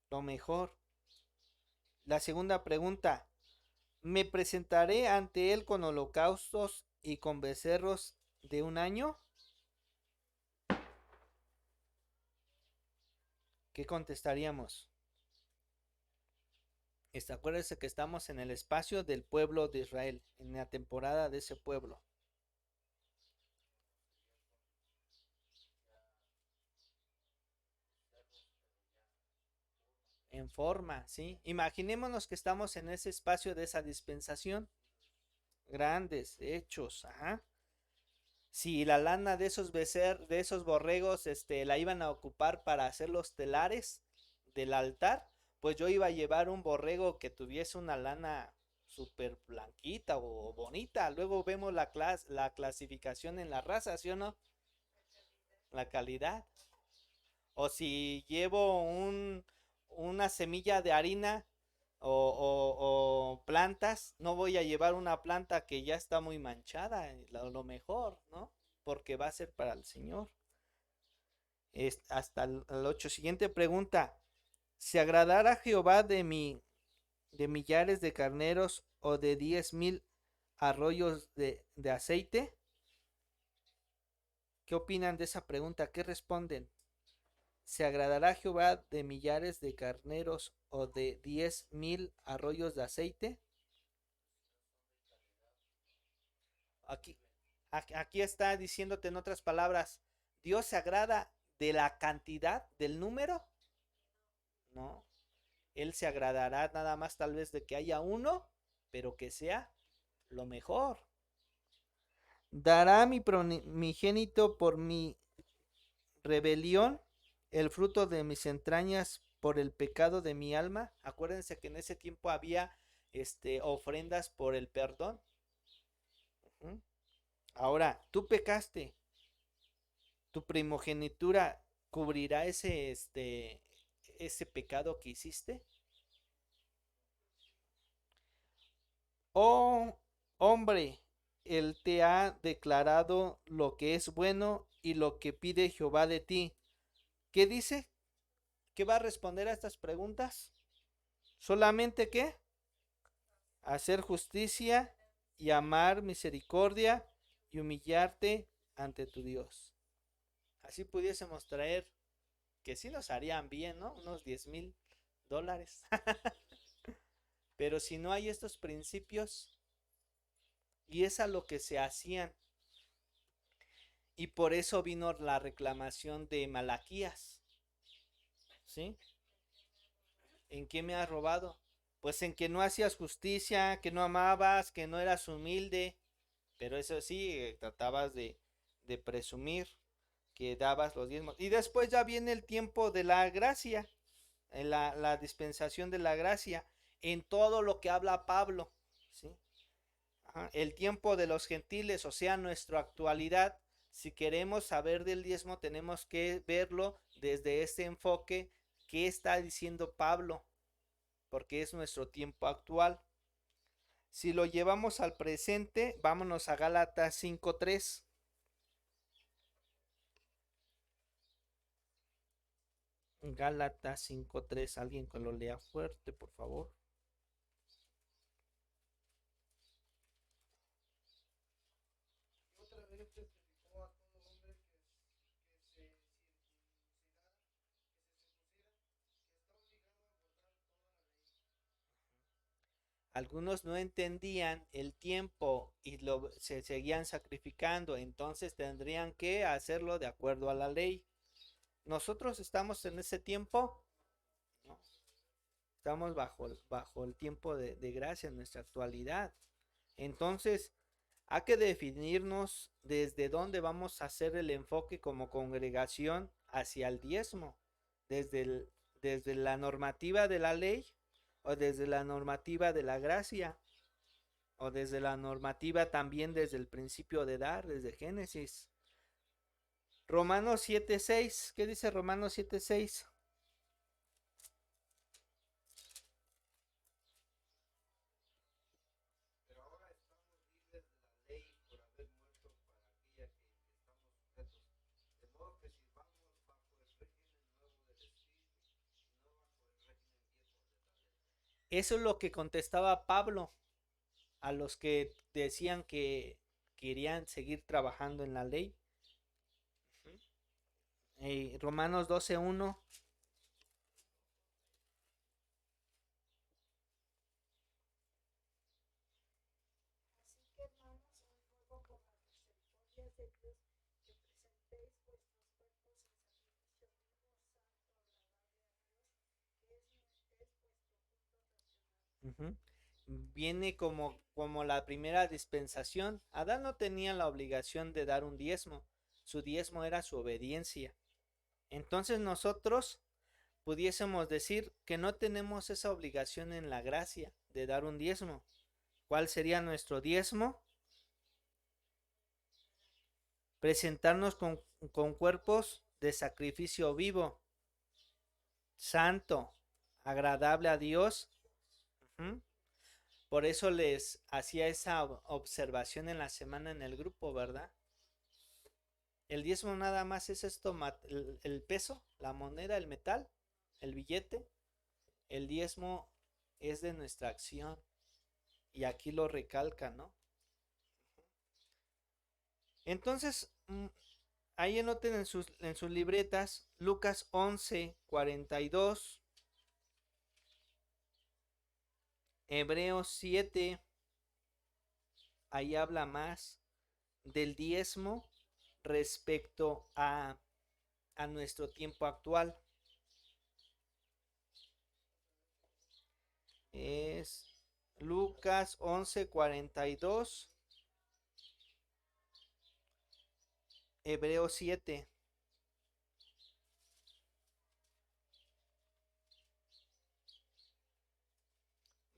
Lo mejor. La segunda pregunta, ¿me presentaré ante él con holocaustos y con becerros de un año? ¿Qué contestaríamos? Acuérdense que estamos en el espacio del pueblo de Israel, en la temporada de ese pueblo. En forma, ¿sí? Imaginémonos que estamos en ese espacio de esa dispensación. Grandes, hechos, ajá. Si la lana de esos de esos borregos, la iban a ocupar para hacer los telares del altar, pues yo iba a llevar un borrego que tuviese una lana súper blanquita o bonita. Luego vemos la clasificación en la raza, ¿sí o no? La calidad. O si llevo una semilla de harina o plantas, no voy a llevar una planta que ya está muy manchada, lo mejor, ¿no? Porque va a ser para el Señor. Hasta el 8. Siguiente pregunta. ¿Se agradará Jehová de millares de carneros o de 10,000 arroyos de aceite? ¿Qué opinan de esa pregunta? ¿Qué responden? ¿Se agradará Jehová de millares de carneros o de 10,000 arroyos de aceite? Aquí, aquí está diciéndote en otras palabras, ¿Dios se agrada de la cantidad, del número? No, Él se agradará nada más tal vez de que haya uno, pero que sea lo mejor. ¿Dará mi primogénito por mi rebelión, el fruto de mis entrañas por el pecado de mi alma? Acuérdense que en ese tiempo había ofrendas por el perdón. Ahora, tú pecaste, tu primogenitura cubrirá ese pecado que hiciste. Oh hombre, él te ha declarado lo que es bueno y lo que pide Jehová de ti. ¿Qué dice? ¿Qué va a responder a estas preguntas? Solamente qué? Hacer justicia y amar misericordia y humillarte ante tu Dios. Así pudiésemos traer, que sí nos harían bien, ¿no? Unos $10,000. Pero si no hay estos principios, y es a lo que se hacían. Y por eso vino la reclamación de Malaquías. ¿Sí? ¿En qué me has robado? Pues en que no hacías justicia, que no amabas, que no eras humilde. Pero eso sí, tratabas de presumir que dabas los diezmos. Y después ya viene el tiempo de la gracia, en la dispensación de la gracia, en todo lo que habla Pablo. ¿Sí? Ajá, el tiempo de los gentiles, o sea, nuestra actualidad. Si queremos saber del diezmo, tenemos que verlo desde este enfoque que está diciendo Pablo, porque es nuestro tiempo actual. Si lo llevamos al presente, vámonos a Gálatas 5:3. Gálatas 5:3, alguien que lo lea fuerte, por favor. Algunos no entendían el tiempo y se seguían sacrificando, entonces tendrían que hacerlo de acuerdo a la ley. Nosotros estamos en ese tiempo, ¿no? Estamos bajo el tiempo de gracia en nuestra actualidad. Entonces, hay que definirnos desde dónde vamos a hacer el enfoque como congregación hacia el diezmo. Desde, desde la normativa de la ley o desde la normativa de la gracia, o desde la normativa también desde el principio de dar, desde Génesis. Romanos 7:6, ¿qué dice Romanos 7:6? Pero ahora estamos libres de la ley por haber muerto para aquella que estamos sujetos, de modo que sirvamos bajo el régimen nuevo del Espíritu, y no bajo el régimen viejo de la ley. Eso es lo que contestaba Pablo a los que decían que querían seguir trabajando en la ley. Romanos 12:1. Así que hermanos, os ruego por las misericordias de Dios que presentéis vuestros cuerpos en sacrificio vivo, santo, agradable a Dios, que es vuestro culto racional. Viene como la primera dispensación. Adán no tenía la obligación de dar un diezmo. Su diezmo era su obediencia. Entonces nosotros pudiésemos decir que no tenemos esa obligación en la gracia de dar un diezmo. ¿Cuál sería nuestro diezmo? Presentarnos con cuerpos de sacrificio vivo, santo, agradable a Dios. Por eso les hacía esa observación en la semana en el grupo, ¿verdad? El diezmo nada más es esto, el peso, la moneda, el metal, el billete. El diezmo es de nuestra acción. Y aquí lo recalca, ¿no? Entonces, ahí anoten en sus libretas Lucas 11:42, Hebreos 7, ahí habla más del diezmo respecto a nuestro tiempo actual. Es Lucas 11:42, Hebreos 7.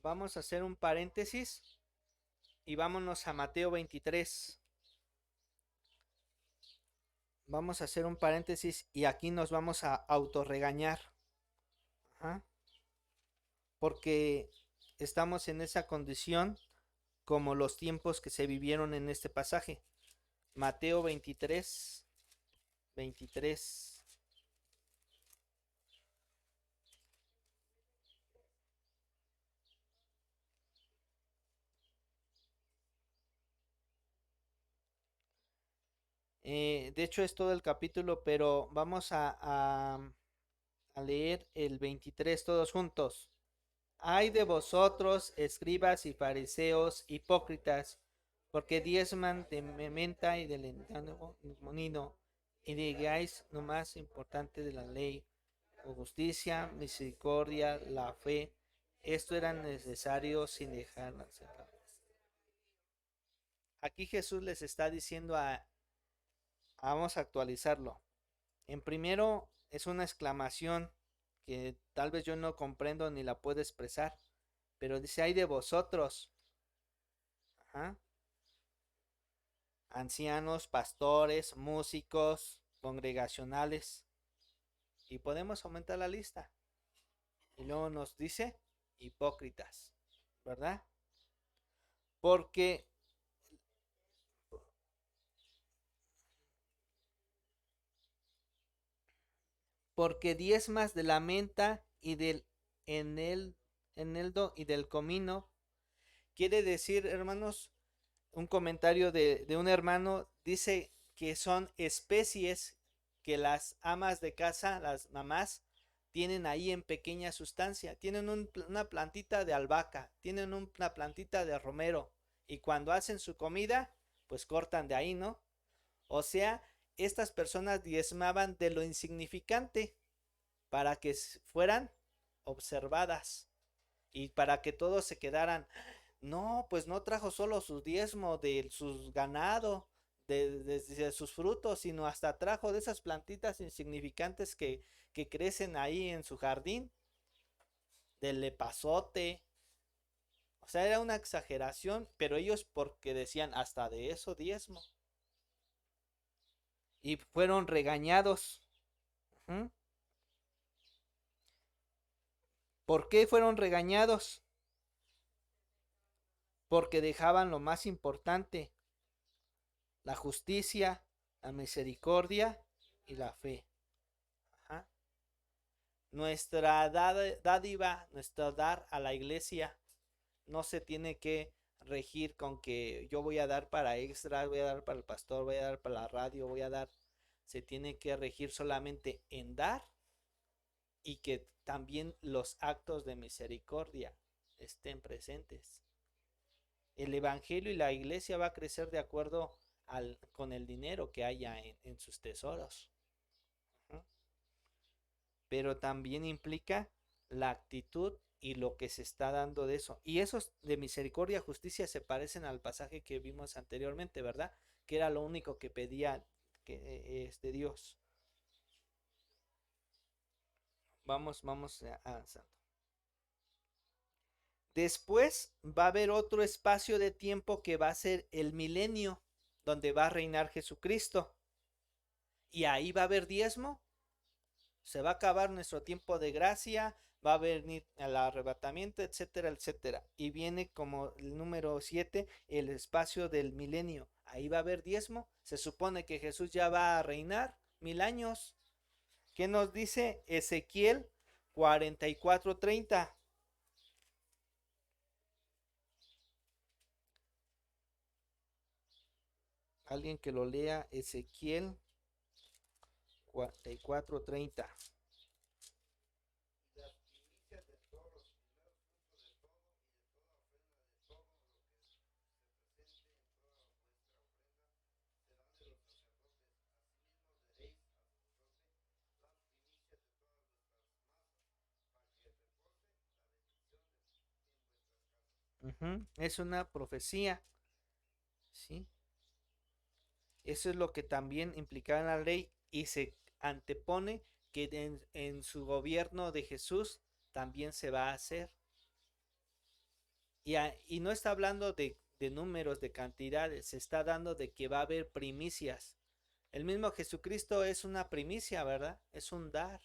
Vamos a hacer un paréntesis y vámonos a Mateo 23. Vamos a hacer un paréntesis y aquí nos vamos a autorregañar. Porque estamos en esa condición como los tiempos que se vivieron en este pasaje. Mateo 23. De hecho es todo el capítulo, pero vamos a leer el 23 todos juntos. Ay de vosotros, escribas y fariseos hipócritas, porque diezman de menta y del monino, y digáis lo más importante de la ley, justicia, misericordia, la fe. Esto era necesario sin dejarlas. Aquí Jesús les está diciendo vamos a actualizarlo. En primero es una exclamación que tal vez yo no comprendo ni la puedo expresar, pero dice, ay de vosotros, ancianos, pastores, músicos, congregacionales, y podemos aumentar la lista. Y luego nos dice, hipócritas, ¿verdad? Porque diezmas de la menta y del eneldo y del comino. Quiere decir, hermanos, un comentario de un hermano dice que son especies que las amas de casa, las mamás, tienen ahí en pequeña sustancia. Tienen una plantita de albahaca, tienen una plantita de romero, y cuando hacen su comida, pues cortan de ahí, ¿no? O sea, estas personas diezmaban de lo insignificante para que fueran observadas y para que todos se quedaran, no, pues no trajo solo su diezmo de sus ganado, de sus frutos, sino hasta trajo de esas plantitas insignificantes que crecen ahí en su jardín, del epazote. O sea, era una exageración, pero ellos porque decían hasta de eso diezmo. Y fueron regañados. ¿Mm? ¿Por qué fueron regañados? Porque dejaban lo más importante, la justicia, la misericordia y la fe. Ajá. Nuestra dádiva, nuestro dar a la iglesia no se tiene que regir con que yo voy a dar para extra, voy a dar para el pastor, voy a dar para la radio, voy a dar. Se tiene que regir solamente en dar y que también los actos de misericordia estén presentes. El evangelio y la iglesia va a crecer de acuerdo con el dinero que haya en sus tesoros. Pero también implica la actitud y lo que se está dando de eso. Y esos de misericordia, justicia se parecen al pasaje que vimos anteriormente, ¿verdad? Que era lo único que pedía Dios. Vamos avanzando. Después va a haber otro espacio de tiempo que va a ser el milenio, donde va a reinar Jesucristo. Y ahí va a haber diezmo. Se va a acabar nuestro tiempo de gracia, va a venir el arrebatamiento, etcétera, etcétera. Y viene como el número 7, el espacio del milenio. Ahí va a haber diezmo. Se supone que Jesús ya va a reinar 1000 años. ¿Qué nos dice Ezequiel 44:30? Alguien que lo lea, Ezequiel 44:30. Y las primicias de todos los primeros frutos de todo y de toda ofrenda de todo lo que se presente en toda vuestra ofrenda serán de los sacerdotes. Asimismo daréis al sacerdote las primicias de todas vuestras masas, para que repose la bendición en vuestras casas. Es una profecía, ¿sí? Eso es lo que también implicaba en la ley y se antepone que en su gobierno de Jesús también se va a hacer. Y no está hablando de números, de cantidades, se está dando de que va a haber primicias. El mismo Jesucristo es una primicia, ¿verdad? Es un dar.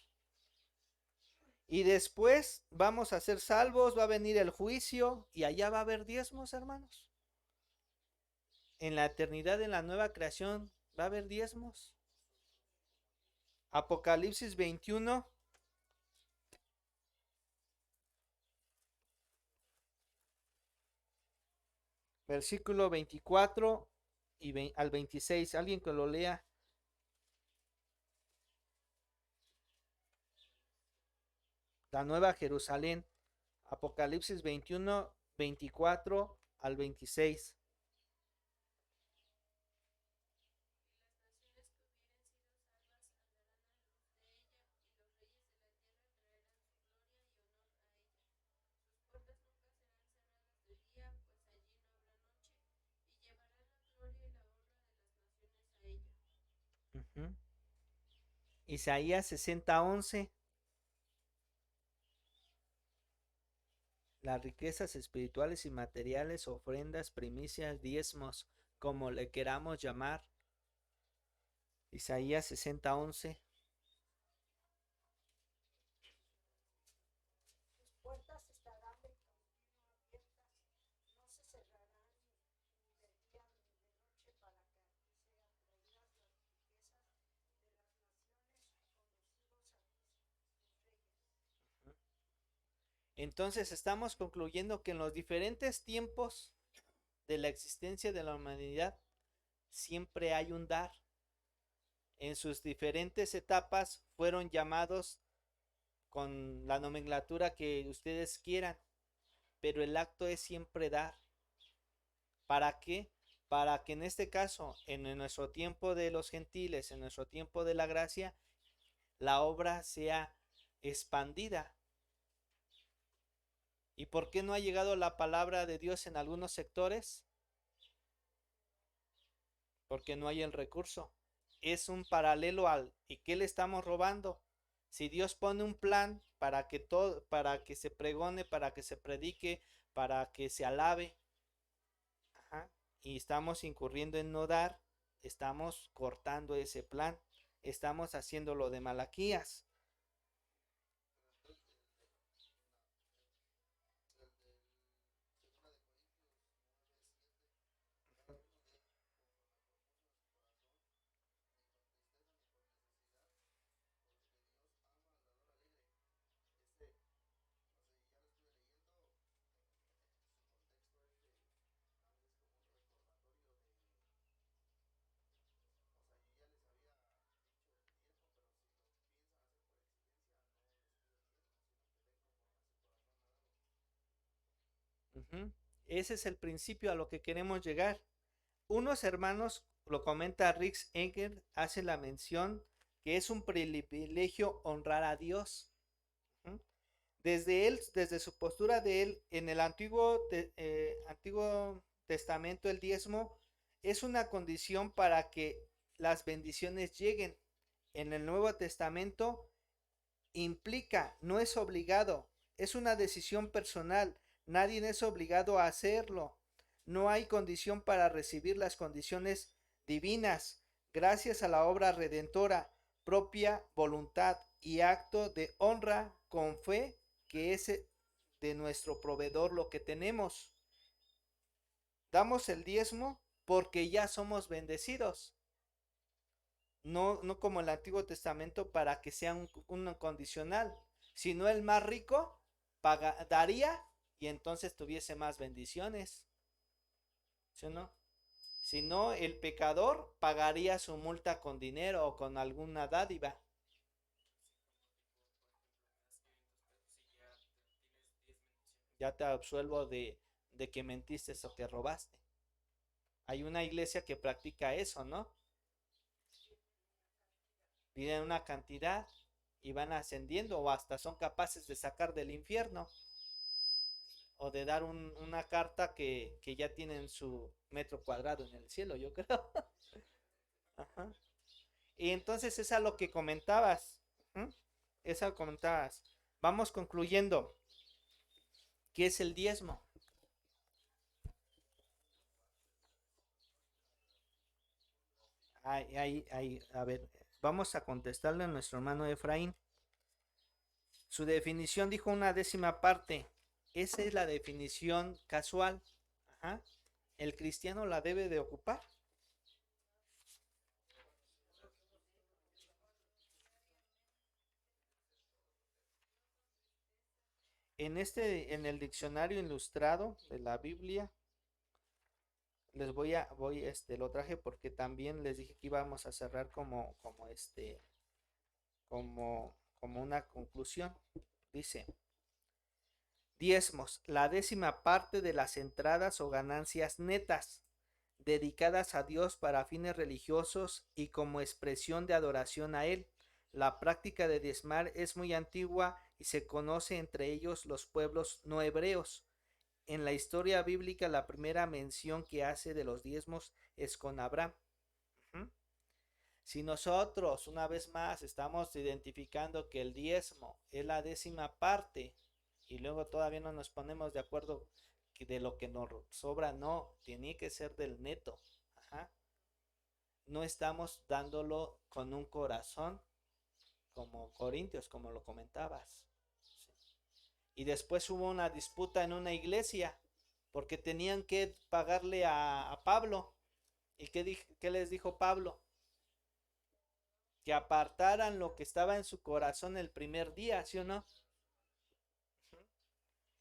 Y después vamos a ser salvos, va a venir el juicio y allá va a haber diezmos, hermanos. En la eternidad, en la nueva creación, va a haber diezmos. Apocalipsis 21. Versículo 24 y al 26. Alguien que lo lea. La nueva Jerusalén. Apocalipsis 21, 24 al 26. Uh-huh. Isaías 60:11. Las riquezas espirituales y materiales, ofrendas, primicias, diezmos, como le queramos llamar. Isaías 60:11. Tus puertas estarán de continuo abiertas, no se cerrarán ni de día ni de noche, para que a ti sean traídas las riquezas de las naciones, conducidos a ti sus reyes. Entonces estamos concluyendo que en los diferentes tiempos de la existencia de la humanidad siempre hay un dar. En sus diferentes etapas fueron llamados con la nomenclatura que ustedes quieran, pero el acto es siempre dar. ¿Para qué? Para que en este caso, en nuestro tiempo de los gentiles, en nuestro tiempo de la gracia, la obra sea expandida. ¿Y por qué no ha llegado la palabra de Dios en algunos sectores? Porque no hay el recurso. Es un paralelo al ¿y qué le estamos robando? Si Dios pone un plan para que todo, para que se pregone, para que se predique, para que se alabe, ajá, y estamos incurriendo en no dar, estamos cortando ese plan, estamos haciendo lo de Malaquías. Ujú. Ese es el principio a lo que queremos llegar. Unos hermanos, lo comenta Rick Enger, hace la mención que es un privilegio honrar a Dios. ¿Mm? Desde él, desde su postura de él, en el Antiguo Testamento, el diezmo es una condición para que las bendiciones lleguen. En el Nuevo Testamento implica, no es obligado, es una decisión personal, nadie es obligado a hacerlo. No hay condición para recibir las condiciones divinas, gracias a la obra redentora, propia voluntad y acto de honra con fe que es de nuestro proveedor lo que tenemos. Damos el diezmo porque ya somos bendecidos. No como el Antiguo Testamento para que sea un condicional, sino el más rico daría y entonces tuviese más bendiciones, ¿sí o no? Si no, el pecador pagaría su multa con dinero o con alguna dádiva. Ya te absuelvo de que mentiste o que robaste. Hay una iglesia que practica eso, ¿no? Piden una cantidad y van ascendiendo o hasta son capaces de sacar del infierno o de dar una carta que ya tienen su metro cuadrado en el cielo, yo creo. Ajá. Y entonces es a lo que comentabas. ¿Mm? Es a lo que comentabas. Vamos concluyendo. ¿Qué es el diezmo? A ver, vamos a contestarle a nuestro hermano Efraín. Su definición dijo una décima parte. Esa es la definición casual. Ajá. El cristiano la debe de ocupar. En el diccionario ilustrado de la Biblia, lo traje porque también les dije que íbamos a cerrar como una conclusión. Dice, diezmos, la décima parte de las entradas o ganancias netas dedicadas a Dios para fines religiosos y como expresión de adoración a Él. La práctica de diezmar es muy antigua y se conoce entre ellos los pueblos no hebreos. En la historia bíblica la primera mención que hace de los diezmos es con Abraham. Uh-huh. Si nosotros, una vez más, estamos identificando que el diezmo es la décima parte y luego todavía no nos ponemos de acuerdo que de lo que nos sobra, no, tiene que ser del neto. Ajá. No estamos dándolo con un corazón como Corintios, como lo comentabas. Sí. Y después hubo una disputa en una iglesia porque tenían que pagarle a Pablo. ¿Y qué les dijo Pablo? Que apartaran lo que estaba en su corazón el primer día, ¿sí o no?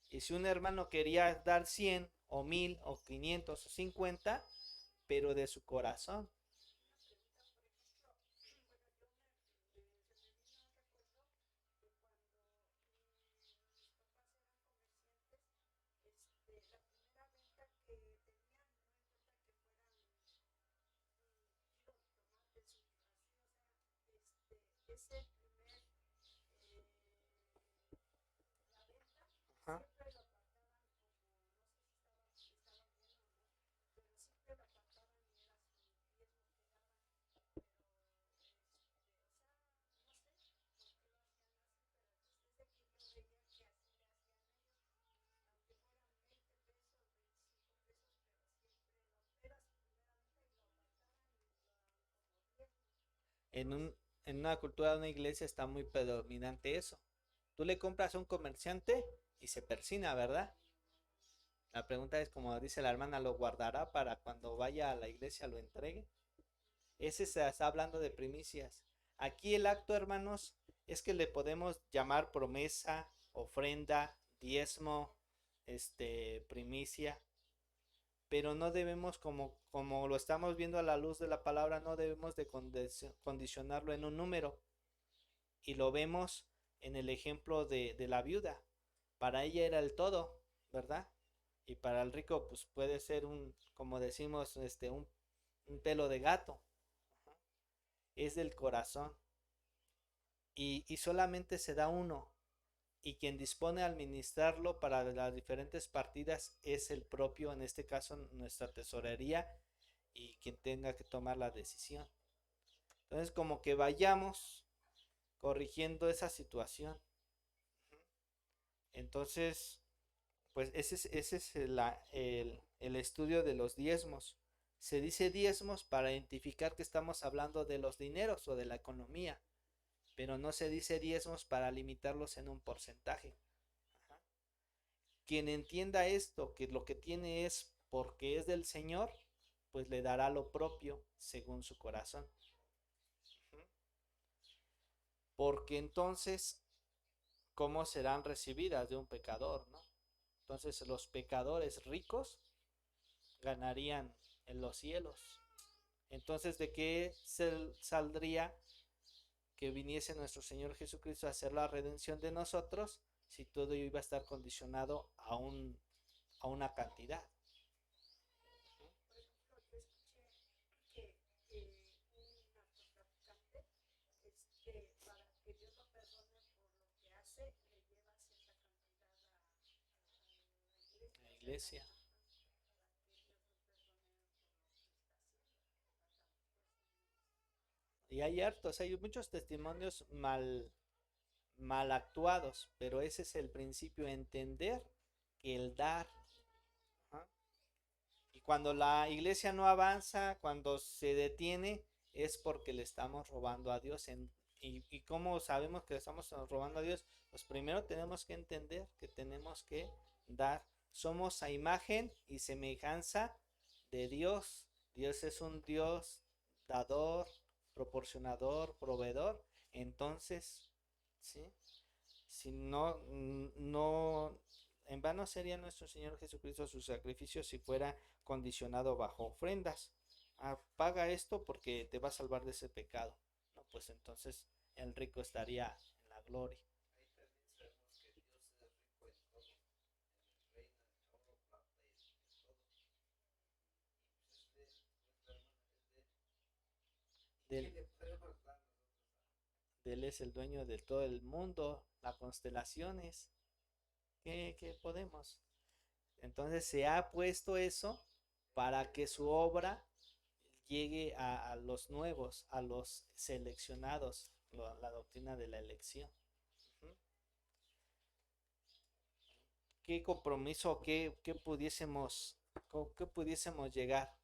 Y si un hermano quería dar 100 o 1000 o 500 o 50, pero de su corazón. Ajá. En en una cultura de una iglesia está muy predominante eso. Tú le compras a un comerciante y se persina, ¿verdad? La pregunta es, como dice la hermana, ¿lo guardará para cuando vaya a la iglesia lo entregue? Ese se está hablando de primicias. Aquí el acto, hermanos, es que le podemos llamar promesa, ofrenda, diezmo, primicia, pero no debemos, como lo estamos viendo a la luz de la palabra, no debemos de condicionarlo en un número. Y lo vemos en el ejemplo de la viuda. Para ella era el todo, ¿verdad? Y para el rico, pues puede ser como decimos, un pelo de gato. Es del corazón. Y solamente se da uno. Y quien dispone a administrarlo para las diferentes partidas es el propio, en este caso nuestra tesorería, y quien tenga que tomar la decisión. Entonces, como que vayamos corrigiendo esa situación. Entonces, pues ese es el estudio de los diezmos. Se dice diezmos para identificar que estamos hablando de los dineros o de la economía, pero no se dice diezmos para limitarlos en un porcentaje. Ajá. Quien entienda esto, que lo que tiene es porque es del Señor, pues le dará lo propio según su corazón. Porque entonces, ¿cómo serán recibidas de un pecador, no? Entonces los pecadores ricos ganarían en los cielos. Entonces, ¿de qué saldría que viniese nuestro Señor Jesucristo a hacer la redención de nosotros si todo iba a estar condicionado a una cantidad? Por ejemplo, yo escuché que un narcotraficante, para que Dios lo perdone por lo que hace, le lleva cierta cantidad a la La iglesia, iglesia. Y hay hartos, hay muchos testimonios mal actuados, pero ese es el principio, entender que el dar. Ajá. Y cuando la iglesia no avanza, cuando se detiene, es porque le estamos robando a Dios. ¿Y cómo sabemos que le estamos robando a Dios? Pues primero tenemos que entender que tenemos que dar. Somos a imagen y semejanza de Dios. Dios es un Dios dador, proporcionador, proveedor. Entonces, ¿sí? Si no, en vano sería nuestro Señor Jesucristo su sacrificio si fuera condicionado bajo ofrendas. Paga esto porque te va a salvar de ese pecado. No, pues entonces el rico estaría en la gloria. Ahí también sabemos que Dios es rico en todo, en reino, en oro, plata y en todo. Y pues nuestra hermana es de él. ¿Y Del, qué le podemos dar nosotros de él es el dueño de todo el mundo, las constelaciones. ¿Qué podemos? Entonces se ha puesto eso para que su obra llegue a los nuevos, a los seleccionados, la doctrina de la elección. Ujú. ¿Qué compromiso, qué pudiésemos llegar?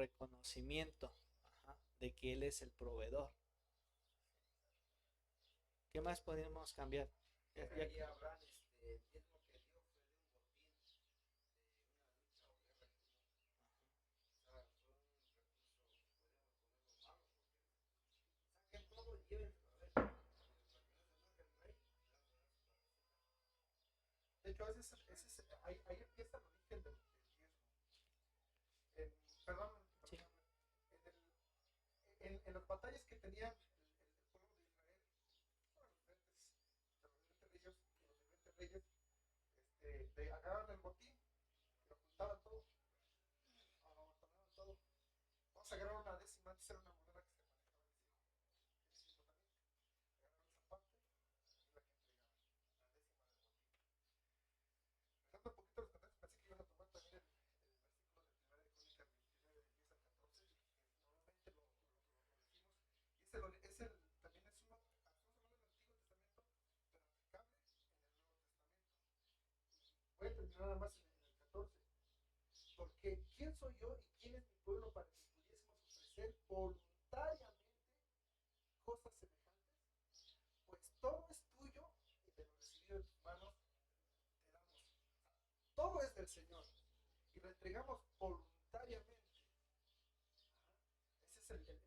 reconocimiento, ajá, de que Él es el proveedor. ¿Qué más podemos cambiar? Ya- Por ya- ahí Abraham, el diezmo que dio fue de un botín, de una lucha o guerra que hubo. O sea, fue un recurso, podríamos ponerlo malo, porque saquen todo y llévenselo a ver, para que no se enoje el rey, y le van a dar su receta. De hecho, ahí empieza el origen del diezmo. Perdón, Sí. en las batallas que tenían el pueblo de Israel, bueno, los diferentes reyes, le agarraron el botín, lo juntaban todo, amontonaban todo. Vamos a agarrar una décima, antes era una moneda que se manejaba el cielo también. Agarraron esa parte y la que entregaban, la décima del botín. Regresando un poquito a los cantantes, pensé que iban a tomar también el versículo de 1 de Crónicas 29, del 10 al 14, que normalmente decimos, y también es uno, estamos hablando del Antiguo Testamento, pero aplicable en el Nuevo Testamento. Voy a terminar nada más en el 14. Porque ¿quién soy yo y quién es mi pueblo para que pudiésemos ofrecer voluntariamente cosas semejantes? Pues todo es tuyo y de lo recibido de tus manos te damos. Todo es del Señor y lo entregamos voluntariamente. Ese es el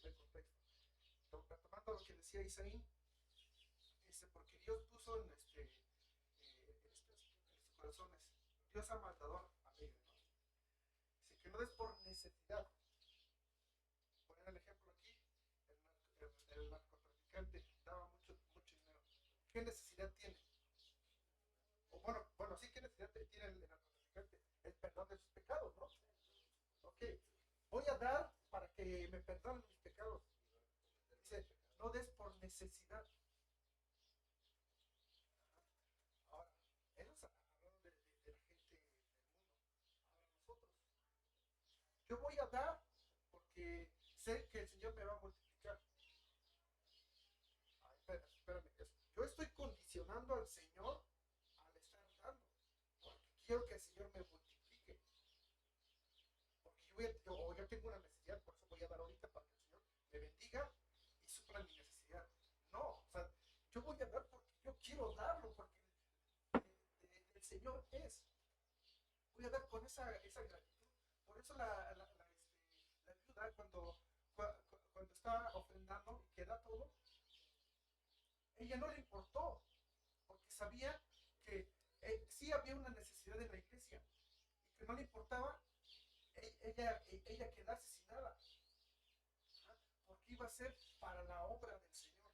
primer contexto. Retomando lo que decía Isaín, dice, porque Dios puso en sus corazones, Dios ama al dador alegre, ¿no? Dice que no des por necesidad. Poner el ejemplo aquí, el narcotraficante daba mucho dinero. ¿Qué necesidad tiene? O bueno, sí, ¿qué necesidad tiene el narcotraficante? El perdón de sus pecados, ¿no? Ok, voy a dar para que me perdonen mis pecados. Dice, no des por necesidad. Ahora, ellos hablaron de la gente del mundo. Ahora nosotros. Yo voy a dar porque sé que el Señor me va a multiplicar. Ay, espérame. Yo estoy condicionando al Señor al estar dando. Porque quiero que el Señor me multiplique. Porque yo tengo una necesidad, por eso voy a dar ahorita para que el Señor me bendiga y supla mi necesidad. No, o sea, yo voy a dar porque yo quiero darlo, porque el Señor es. Voy a dar con esa gratitud. Por eso la viuda cuando está ofrendando y queda todo, ella no le importó, porque sabía que sí había una necesidad en la iglesia y que no le importaba ella quedarse sin nada, porque iba a ser para la obra del Señor.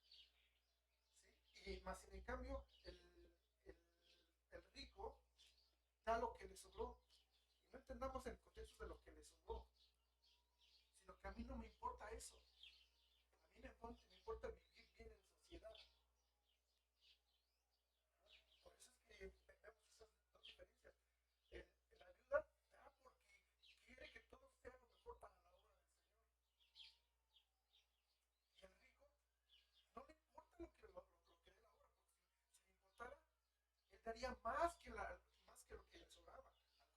¿Sí? Y más sin en cambio, el rico da lo que le sobró. Y no entendamos el contexto de lo que le sobró, sino que a mí no me importa eso. A mí me importa vivir bien en sociedad. Por eso es que vemos esas dos diferencias. La viuda da porque quiere que todo sea lo mejor para la obra del Señor. Y el rico no le importa lo que dé la obra, porque si le importara, él daría más que lo que le sobraba. Al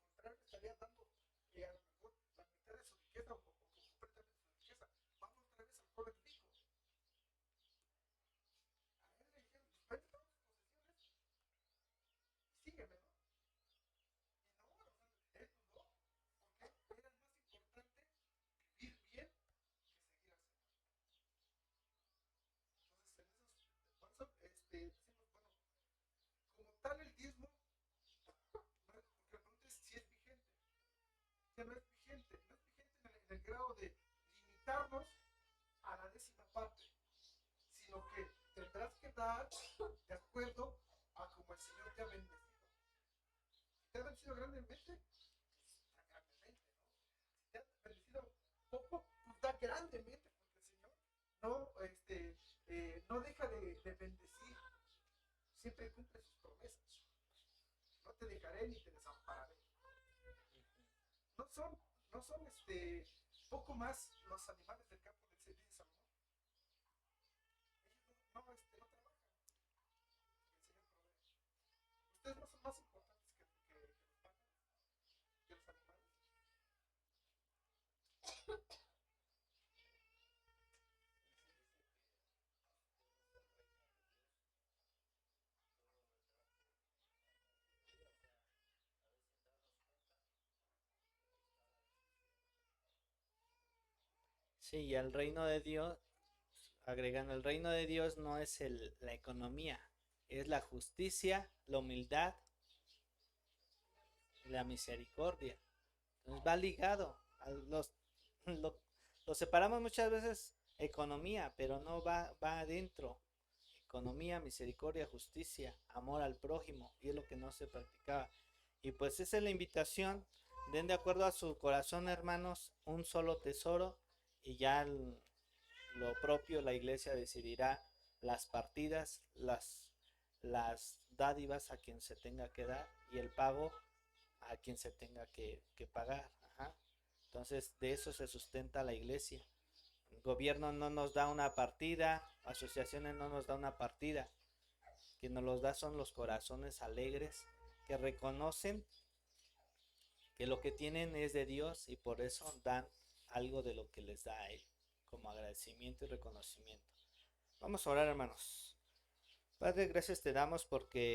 contrario, estaría dando a lo mejor la mitad de su riqueza o completamente su riqueza. Vamos otra vez al joven rico. A él le dijeron, pues vende todas tus posesiones y sígueme, ¿no? Y no, o sea, él dudó, porque era más importante vivir bien que seguir al Señor. Entonces, por eso decimos, bueno, como tal el diezmo, porque la pregunta es si es vigente. Ya no es vigente, no es vigente en el grado de limitarnos a la décima parte, sino que tendrás que dar de acuerdo a como el Señor te ha bendecido. Si te ha bendecido grandemente, pues da grandemente, ¿no? Si te ha bendecido poco, pues da grandemente, porque el Señor no deja de bendecir, siempre cumple sus promesas. No te dejaré ni te desampararé. No son poco más los animales del campo del dice Salomón. Ellos no trabajan. El Señor provee. Ustedes no son más importantes que los pájaros, que los animales. Sí, y el reino de Dios, agregando, el reino de Dios no es la economía, es la justicia, la humildad y la misericordia. Entonces va ligado. Lo, lo separamos muchas veces economía, pero no va adentro. Economía, misericordia, justicia, amor al prójimo, y es lo que no se practicaba. Y pues esa es la invitación. Den de acuerdo a su corazón, hermanos, un solo tesoro, y ya lo propio, la iglesia decidirá las partidas, las dádivas a quien se tenga que dar y el pago a quien se tenga que pagar. Ajá. Entonces, de eso se sustenta la iglesia. El gobierno no nos da una partida, asociaciones no nos da una partida. Quien nos los da son los corazones alegres que reconocen que lo que tienen es de Dios y por eso dan algo de lo que les da a Él, como agradecimiento y reconocimiento. Vamos a orar, hermanos. Padre, gracias te damos porque